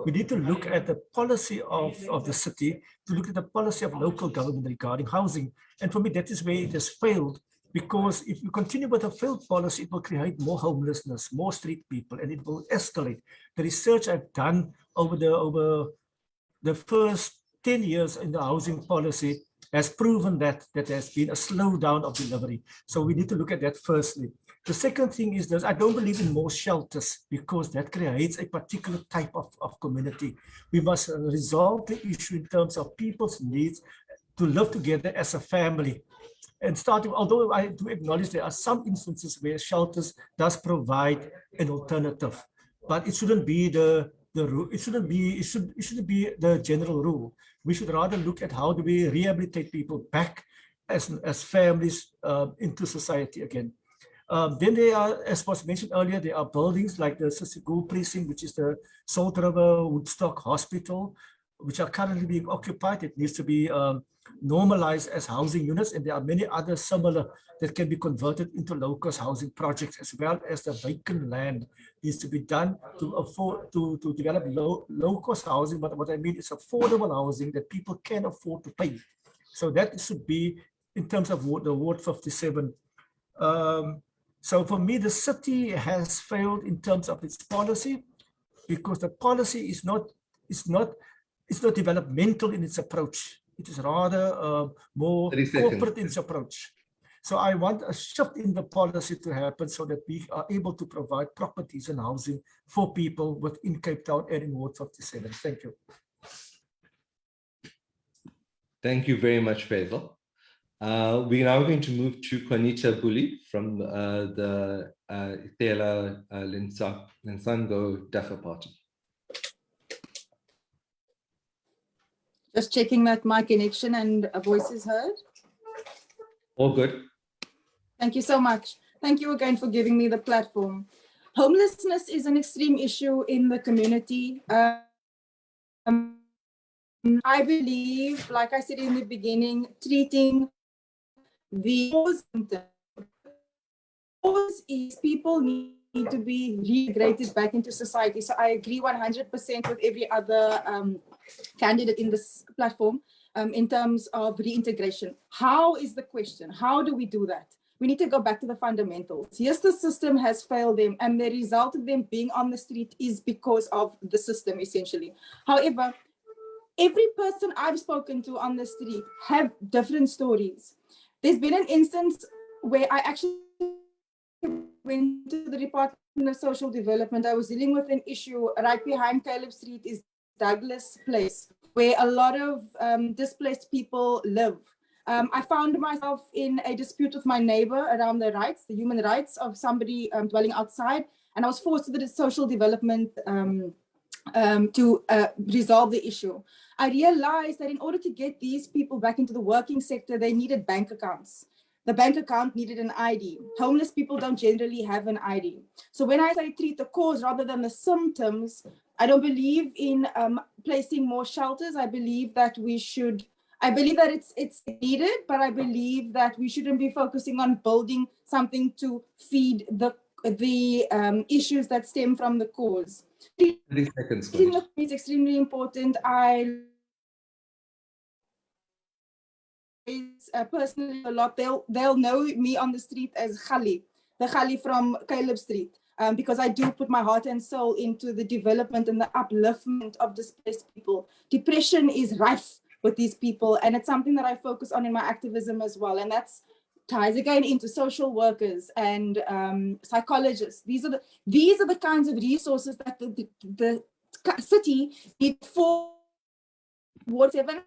We need to look at the policy of the city, to look at the policy of local government regarding housing. And for me, that is where it has failed, because if you continue with a failed policy, it will create more homelessness, more street people, and it will escalate. The research I've done over the first 10 years in the housing policy has proven that there has been a slowdown of delivery. So we need to look at that firstly. The second thing is that I don't believe in more shelters, because that creates a particular type of community. We must resolve the issue in terms of people's needs to live together as a family. And starting, although I do acknowledge there are some instances where shelters does provide an alternative, but it shouldn't be the rule. It shouldn't be the general rule. We should rather look at how do we rehabilitate people back as families into society again. Then there are, as was mentioned earlier, there are buildings like the Sissigul Precinct, which is the Salt River Woodstock Hospital, which are currently being occupied. It needs to be normalized as housing units, and there are many other similar that can be converted into low-cost housing projects, as well as the vacant land needs to be done to develop low-cost housing. But what I mean is affordable housing that people can afford to pay. So that should be in terms of the Ward 57. So for me, the city has failed in terms of its policy, because the policy is not developmental in its approach. It is rather more corporate in its approach. So I want a shift in the policy to happen so that we are able to provide properties and housing for people within Cape Town and in Ward 57. Thank you. Thank you very much, Faisal. We're now going to move to Juanita Bully from the Itela Linsango Dafa Party. Just checking that my connection and voice is heard. All good. Thank you so much. Thank you again for giving me the platform. Homelessness is an extreme issue in the community. I believe, like I said in the beginning, treating the cause is people need to be reintegrated back into society. So I agree 100% with every other candidate in this platform in terms of reintegration. How is the question? How do we do that? We need to go back to the fundamentals. Yes, the system has failed them, and the result of them being on the street is because of the system, essentially. However, every person I've spoken to on the street have different stories. There's been an instance where I actually went to the Department of Social Development. I was dealing with an issue right behind Caleb Street is Douglas Place, where a lot of displaced people live. I found myself in a dispute with my neighbor around the rights, the human rights of somebody dwelling outside, and I was forced to the social development resolve the issue. I realized that in order to get these people back into the working sector, they needed bank accounts. The bank account needed an ID. Homeless people don't generally have an ID. So when I say treat the cause rather than the symptoms, I don't believe in placing more shelters. I believe that it's needed, but I believe that we shouldn't be focusing on building something to feed the issues that stem from the cause. 30 seconds. I think that is extremely important. Personally a lot. They'll know me on the street as Khali, the Khali from Caleb Street, because I do put my heart and soul into the development and the upliftment of displaced people. Depression is rife with these people, and it's something that I focus on in my activism as well. And that's ties again into social workers and psychologists. These are the kinds of resources that the city needs for Ward 7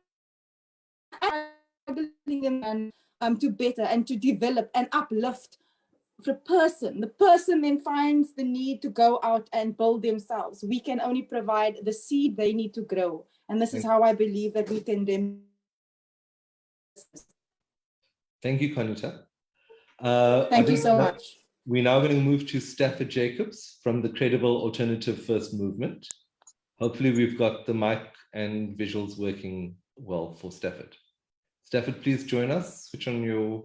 and to better and to develop and uplift the person. The person then finds the need to go out and build themselves. We can only provide the seed they need to grow. And this is how I believe that we can then. Thank you, Conita. Thank you so much. We're now going to move to Stafford Jacobs from the Credible Alternative First Movement. Hopefully we've got the mic and visuals working well for Stafford. Stafford, please join us. Switch on your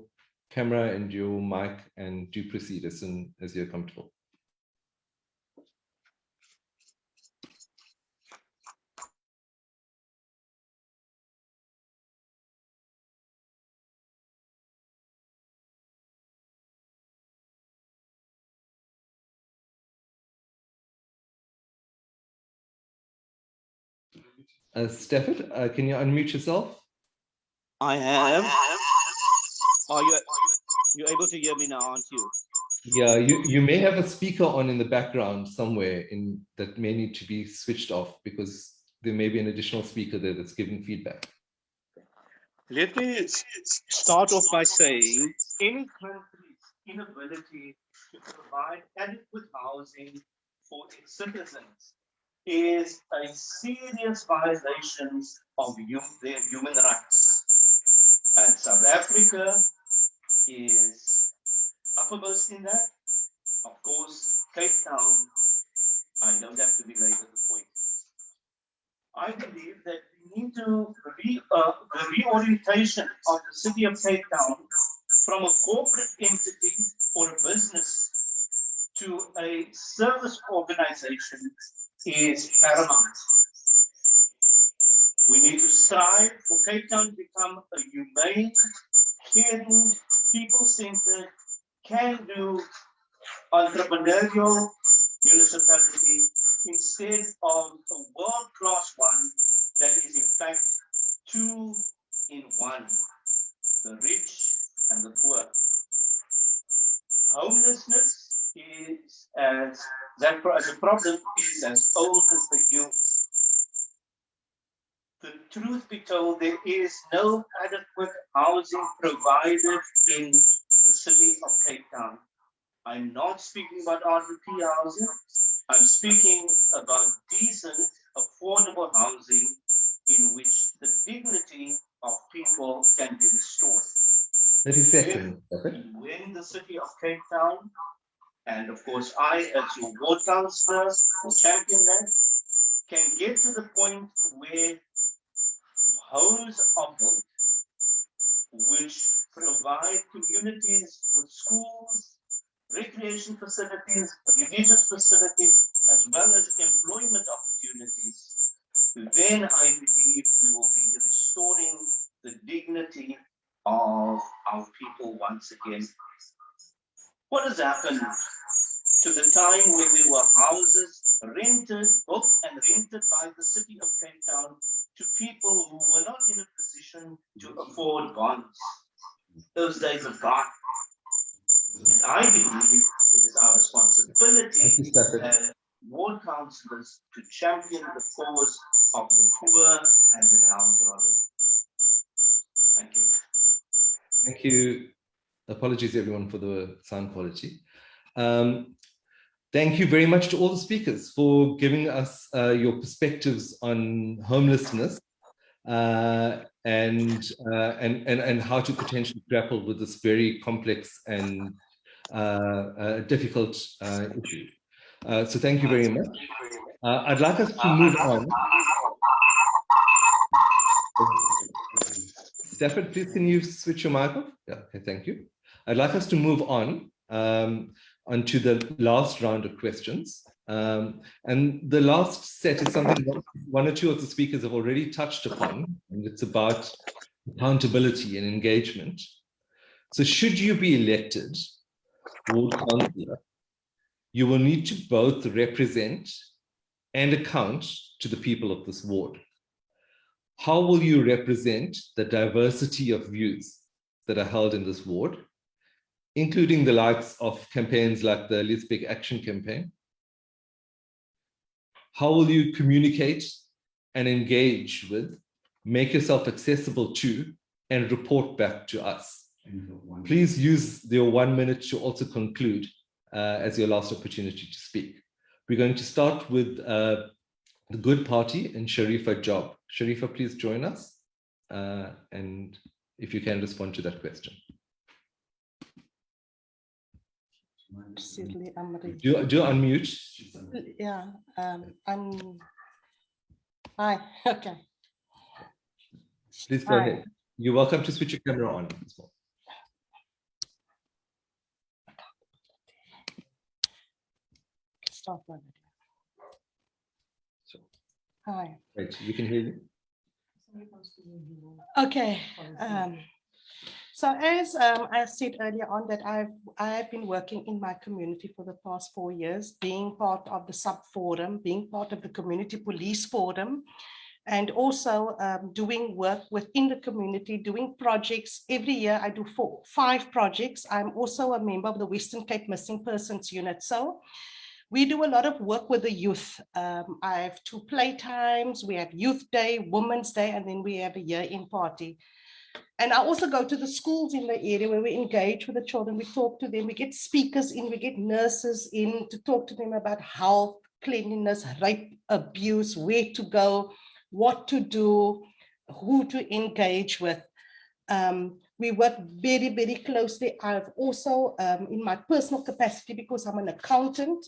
camera and your mic and do proceed as soon as you're comfortable. Stafford, can you unmute yourself? I am. Are you able to hear me now, aren't you? Yeah, you may have a speaker on in the background somewhere that may need to be switched off because there may be an additional speaker there that's giving feedback. Let me start off by saying any country's inability to provide adequate housing for its citizens is a serious violation of their human rights. And South Africa is uppermost in that. Of course, Cape Town, I don't have to belabor the point. I believe that we need to the reorientation of the city of Cape Town from a corporate entity or a business to a service organization is paramount. We need to strive for Cape Town to become a humane, caring, people-centered, can-do, entrepreneurial municipality instead of a world-class one that is in fact two in one, the rich and the poor. Homelessness is as a problem is as old as the hills. The truth be told, there is no adequate housing provided in the city of Cape Town. I'm not speaking about RDP housing. I'm speaking about decent, affordable housing in which the dignity of people can be restored. 30 seconds. When the city of Cape Town, and of course I as your ward councillor will champion that, can get to the point where homes are built which provide communities with schools, recreation facilities, religious facilities, as well as employment opportunities, then I believe we will be restoring the dignity of our people once again. What has happened to the time when there were houses rented, built and rented by the city of Cape Town to people who were not in a position to afford bonds? Those days are gone. And I believe it is our responsibility as ward councillors to champion the cause of the poor and the downtrodden. Thank you. Thank you. Apologies everyone for the sound quality. Thank you very much to all the speakers for giving us your perspectives on homelessness and how to potentially grapple with this very complex and difficult issue. So thank you very much. I'd like us to move on. Stafford, please can you switch your mic off? Yeah, okay, thank you. I'd like us to move on onto the last round of questions. And the last set is something that one or two of the speakers have already touched upon, and it's about accountability and engagement. So should you be elected ward councillor, you will need to both represent and account to the people of this ward. How will you represent the diversity of views that are held in this ward, including the likes of campaigns like the Let's Big Action campaign? How will you communicate and engage with, make yourself accessible to, and report back to us? Please use your 1 minute to also conclude as your last opportunity to speak. We're going to start with the Good Party and Sharifa Job. Sharifa, please join us. And if you can respond to that question. Do unmute. Yeah, hi, okay. Please go ahead. You're welcome to switch your camera on as well. Start my video. Hi. Right, we can hear you. Okay. So as I said earlier on, that I've been working in my community for the past 4 years, being part of the sub forum, being part of the community police forum, and also doing work within the community, doing projects. Every year I do 5 projects. I'm also a member of the Western Cape Missing Persons Unit. So we do a lot of work with the youth. I have 2 playtimes. We have Youth Day, Women's Day, and then we have a year-end party. And I also go to the schools in the area where we engage with the children. We talk to them. We get speakers in. We get nurses in to talk to them about health, cleanliness, rape, abuse, where to go, what to do, who to engage with. We work very, very closely. I've also, in my personal capacity, because I'm an accountant,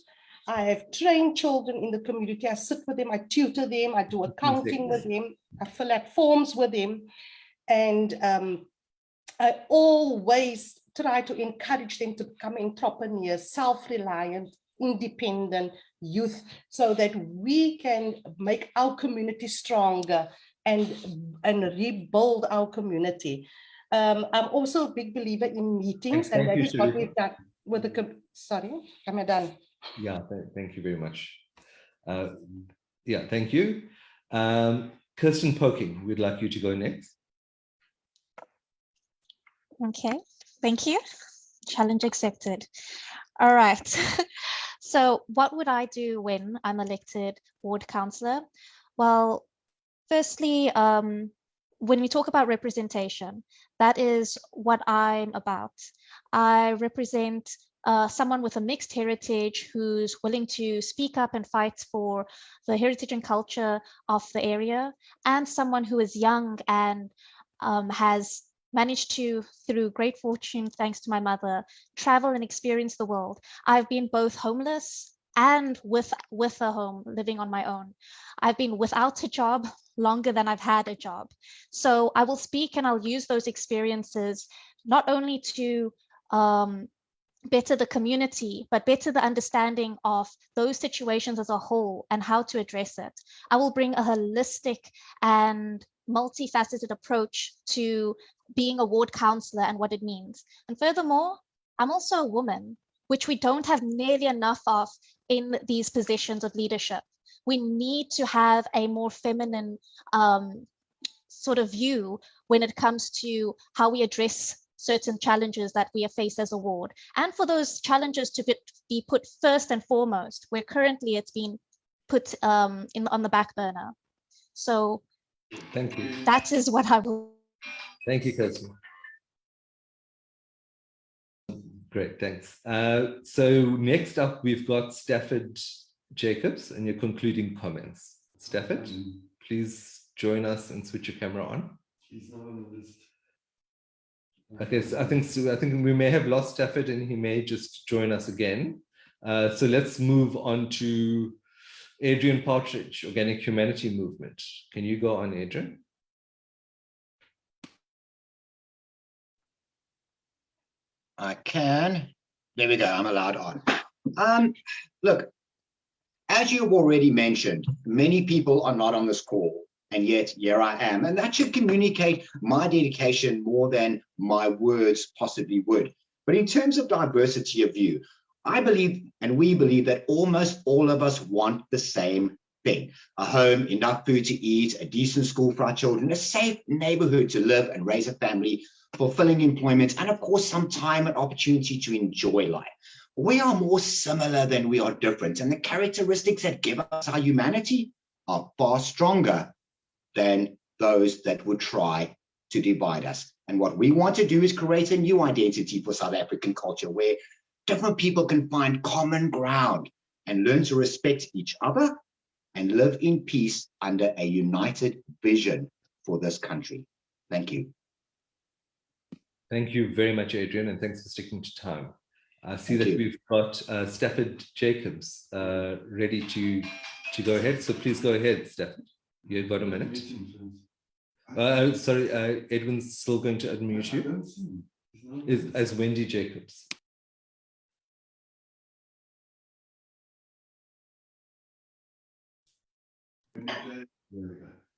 I have trained children in the community. I sit with them, I tutor them, I do accounting with them, I fill out forms with them. And I always try to encourage them to become entrepreneurs, self-reliant, independent youth, so that we can make our community stronger and rebuild our community. I'm also a big believer in meetings, and that is what we've done with the, sorry, am I done? Yeah, thank you very much. Yeah, thank you. Kirsten Poking, we'd like you to go next. Okay, thank you. Challenge accepted. All right. So what would I do when I'm elected ward councillor? Well, firstly, when we talk about representation, that is what I'm about. I represent someone with a mixed heritage who's willing to speak up and fight for the heritage and culture of the area, and someone who is young and has managed to, through great fortune, thanks to my mother, travel and experience the world. I've been both homeless and with a home, living on my own. I've been without a job longer than I've had a job. So I will speak and I'll use those experiences not only to better the community, but better the understanding of those situations as a whole and how to address it. I will bring a holistic and multifaceted approach to being a ward councillor and what it means. And furthermore, I'm also a woman, which we don't have nearly enough of in these positions of leadership. We need to have a more feminine sort of view when it comes to how we address certain challenges that we have faced as a ward, and for those challenges to be put first and foremost, where currently it's been put on the back burner. So thank you. That is what I will. Thank you, Kirsten. Great, thanks. So next up, we've got Stafford Jacobs and your concluding comments. Stafford, please join us and switch your camera on. He's not on the list. Okay, so I think we may have lost Stafford and he may just join us again. So let's move on to Adrian Partridge, Organic Humanity Movement. Can you go on, Adrian? I can. There we go. I'm allowed on. Look, as you've already mentioned, many people are not on this call, and yet here I am. And that should communicate my dedication more than my words possibly would. But in terms of diversity of view, I believe, and we believe, that almost all of us want the same thing: a home, enough food to eat, a decent school for our children, a safe neighborhood to live and raise a family, fulfilling employment, and of course, some time and opportunity to enjoy life. We are more similar than we are different, and the characteristics that give us our humanity are far stronger than those that would try to divide us. And what we want to do is create a new identity for South African culture, where different people can find common ground and learn to respect each other and live in peace under a united vision for this country. Thank you. Thank you very much, Adrian, and thanks for sticking to time. I see that we've got Stafford Jacobs ready to go ahead. So please go ahead, Stafford. You've got a minute. Sorry, Edwin's still going to unmute you. As Wendy Jacobs.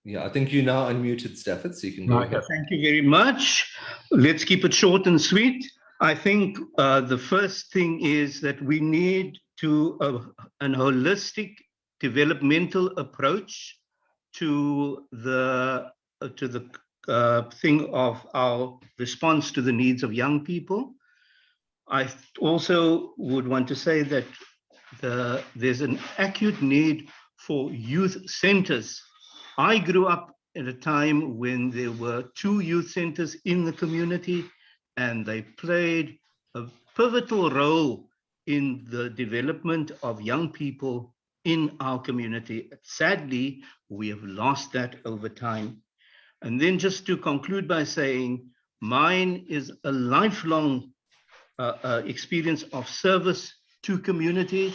Yeah, I think you now unmuted, Stafford, so you can go ahead. Thank you very much. Let's keep it short and sweet. I think the first thing is that we need to an holistic developmental approach to the thing of our response to the needs of young people. I also would want to say that there's an acute need for youth centers. I grew up at a time when there were 2 youth centers in the community, and they played a pivotal role in the development of young people in our community. Sadly, we have lost that over time. And then just to conclude by saying, mine is a lifelong experience of service to community,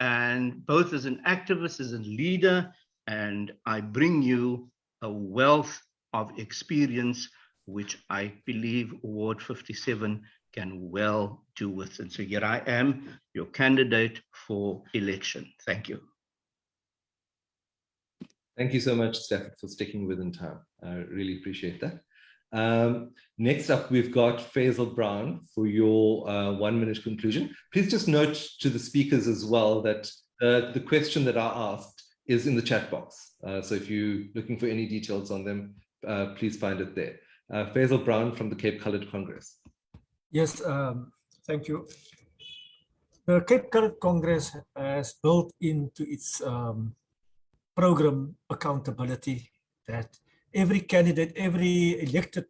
and both as an activist, as a leader, and I bring you a wealth of experience which I believe Ward 57 can well do with. And so here I am, your candidate for election. Thank you. Thank you so much, Stafford, for sticking within time. I really appreciate that. Next up, we've got Faisal Brown for your 1-minute conclusion. Please just note to the speakers as well that the question that I asked is in the chat box. So if you're looking for any details on them, please find it there. Faisal Brown from the Cape Coloured Congress. Yes, thank you. The Cape Coloured Congress has built into its program accountability that every candidate, every elected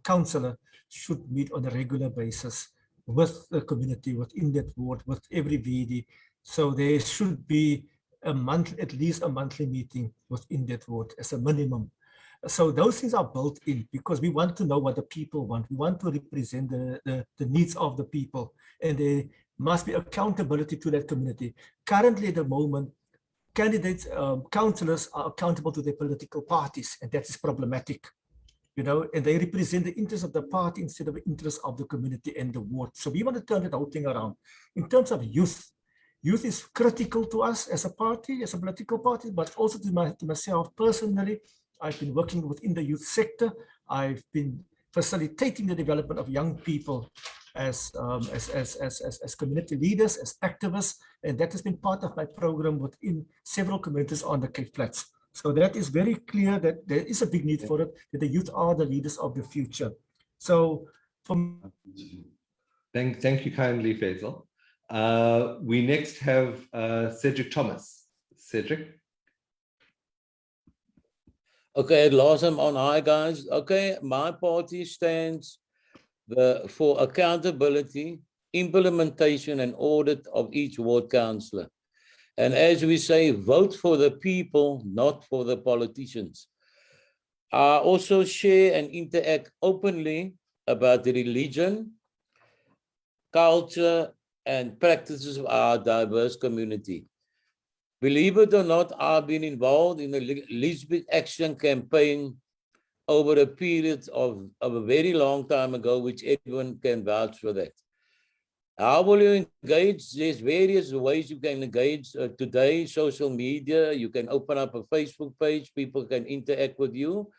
councillor should meet on a regular basis with the community, within that ward, with every VD. So there should be a month, at least a monthly meeting within that ward as a minimum. So those things are built in because we want to know what the people want. We want to represent the needs of the people, and there must be accountability to that community. Currently, at the moment, candidates, councillors are accountable to their political parties, and that is problematic, you know, and they represent the interests of the party instead of the interests of the community and the ward. So we want to turn that whole thing around. In terms of youth, youth is critical to us as a party, as a political party, but also to myself personally. I've been working within the youth sector. I've been facilitating the development of young people as community leaders, as activists, and that has been part of my program within several communities on the Cape Flats. So that is very clear that there is a big need for it, that the youth are the leaders of the future. So Thank you kindly, Faisal. We next have Cedric Thomas. Cedric. Okay, at last I'm on. Hi, guys. Okay, my party stands for accountability, implementation and audit of each ward councillor. And as we say, vote for the people, not for the politicians. I also share and interact openly about the religion, culture, and practices of our diverse community. Believe it or not, I've been involved in the Lisbeth Action Campaign over a period of a very long time ago, which everyone can vouch for that. How will you engage? There's various ways you can engage today, social media, you can open up a Facebook page, people can interact with you.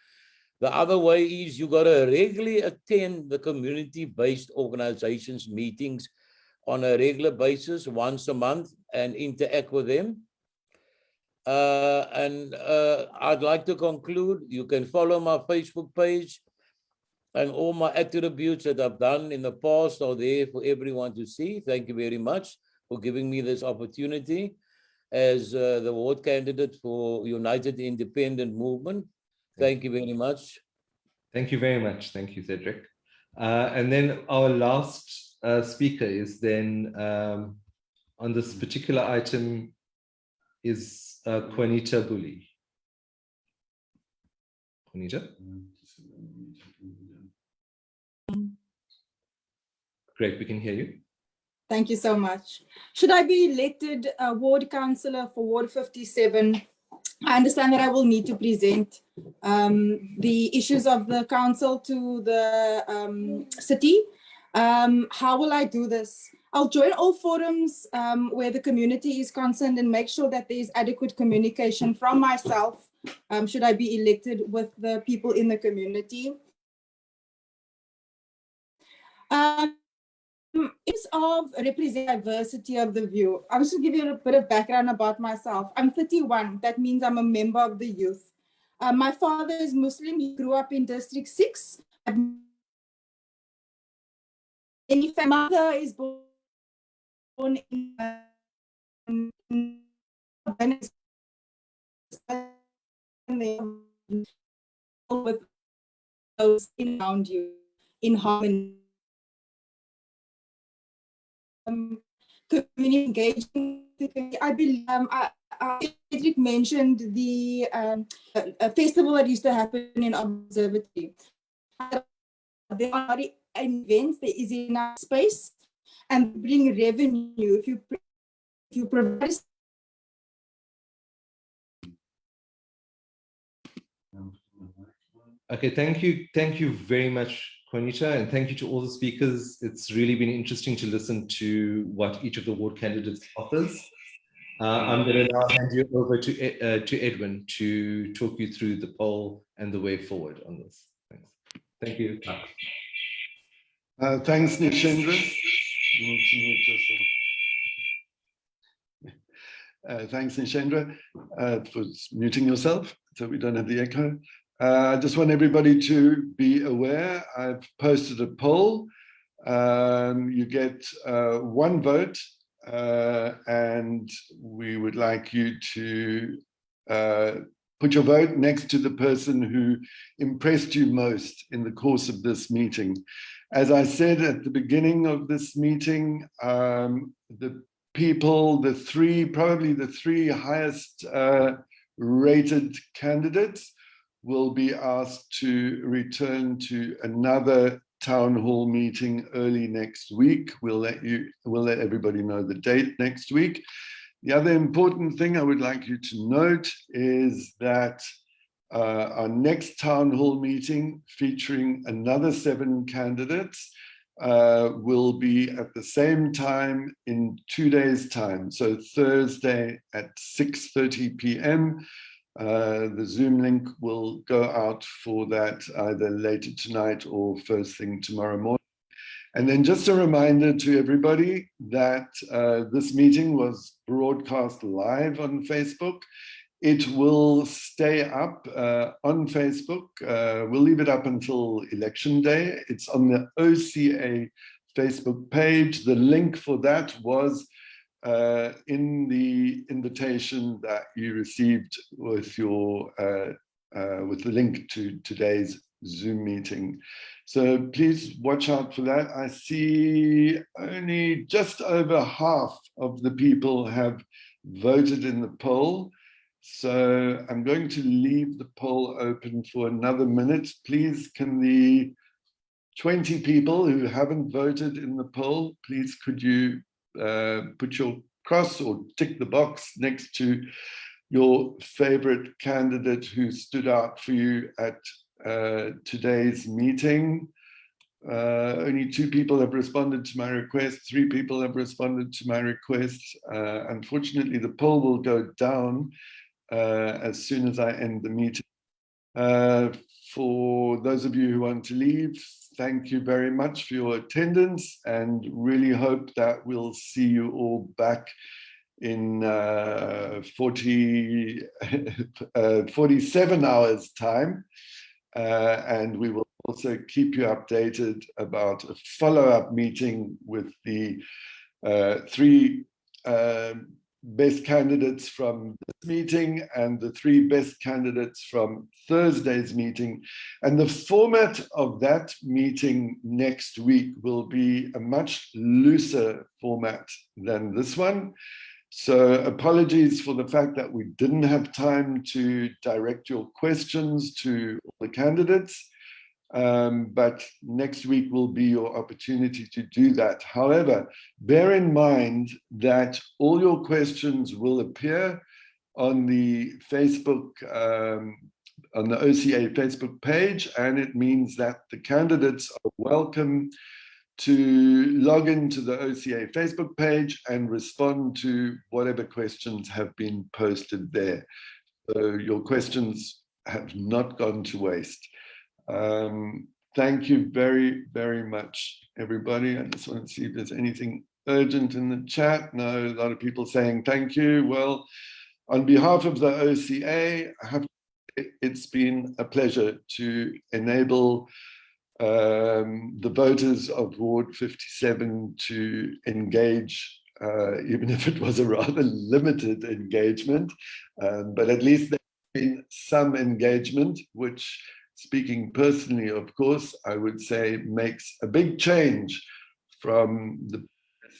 The other way is you got to regularly attend the community-based organizations meetings on a regular basis, once a month, and interact with them. I'd like to conclude, you can follow my Facebook page, and all my attributes that I've done in the past are there for everyone to see. Thank you very much for giving me this opportunity as the ward candidate for United Independent Movement. Thank you very much. Thank you very much. Thank you, Cedric. And then our last speaker is then on this particular item is Juanita Bully. Juanita? Great, we can hear you. Thank you so much. Should I be elected ward councillor for Ward 57? I understand that I will need to present the issues of the council to the city. How will I do this? I'll join all forums where the community is concerned and make sure that there is adequate communication from myself, should I be elected, with the people in the community. It's of represent diversity of the view. I'm just going to give you a bit of background about myself. I'm 31. That means I'm a member of the youth. My father is Muslim. He grew up in District 6. My mother is born in with those around you in harmony. Community engagement. I believe Cedric mentioned the festival that used to happen in Observatory. There are events, there is enough space, and bring revenue. If you provide. Okay, thank you very much, Juanita, and thank you to all the speakers. It's really been interesting to listen to what each of the ward candidates offers. I'm going to now hand you over to Edwin to talk you through the poll and the way forward on this. Thanks. Thank you. Thanks, Nishendra. You need to mute yourself. Thanks, Nishendra, for muting yourself so we don't have the echo. I just want everybody to be aware. I've posted a poll. You get one vote, and we would like you to put your vote next to the person who impressed you most in the course of this meeting. As I said at the beginning of this meeting, the people, probably the three highest rated candidates will be asked to return to another town hall meeting early next week. We'll let everybody know the date next week. The other important thing I would like you to note is that our next town hall meeting, featuring another 7 candidates, will be at the same time in 2 days' time. So Thursday at 6:30 p.m. The Zoom link will go out for that either later tonight or first thing tomorrow morning. And then just a reminder to everybody that this meeting was broadcast live on Facebook. It will stay up on Facebook. We'll leave it up until election day. It's on the OCA Facebook page. The link for that was in the invitation that you received with your with the link to today's Zoom meeting. So please watch out for that. I see only just over half of the people have voted in the poll. So I'm going to leave the poll open for another minute. Please, can the 20 people who haven't voted in the poll, please could you put your cross or tick the box next to your favorite candidate who stood out for you at today's meeting. Only 2 people have responded to my request. 3 people have responded to my request. Unfortunately, the poll will go down as soon as I end the meeting. For those of you who want to leave, thank you very much for your attendance, and really hope that we'll see you all back in 47 hours time. And we will also keep you updated about a follow-up meeting with the 3 best candidates from this meeting and the 3 best candidates from Thursday's meeting. And the format of that meeting next week will be a much looser format than this one. So apologies for the fact that we didn't have time to direct your questions to all the candidates. But next week will be your opportunity to do that. However, bear in mind that all your questions will appear on the Facebook, on the OCA Facebook page, and it means that the candidates are welcome to log into the OCA Facebook page and respond to whatever questions have been posted there. So your questions have not gone to waste. Thank you very, very much, everybody. I just want to see if there's anything urgent in the chat. No, a lot of people saying thank you. Well, on behalf of the OCA, it's been a pleasure to enable the voters of Ward 57 to engage, even if it was a rather limited engagement, but at least there's been some engagement, which, speaking personally, of course, I would say makes a big change from the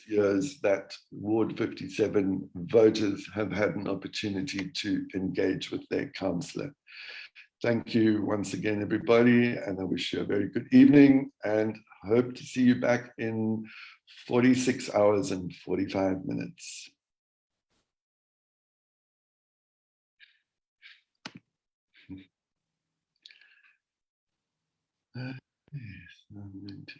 years that Ward 57 voters have had an opportunity to engage with their councillor. Thank you once again, everybody, and I wish you a very good evening and hope to see you back in 46 hours and 45 minutes. Yes, I'm going to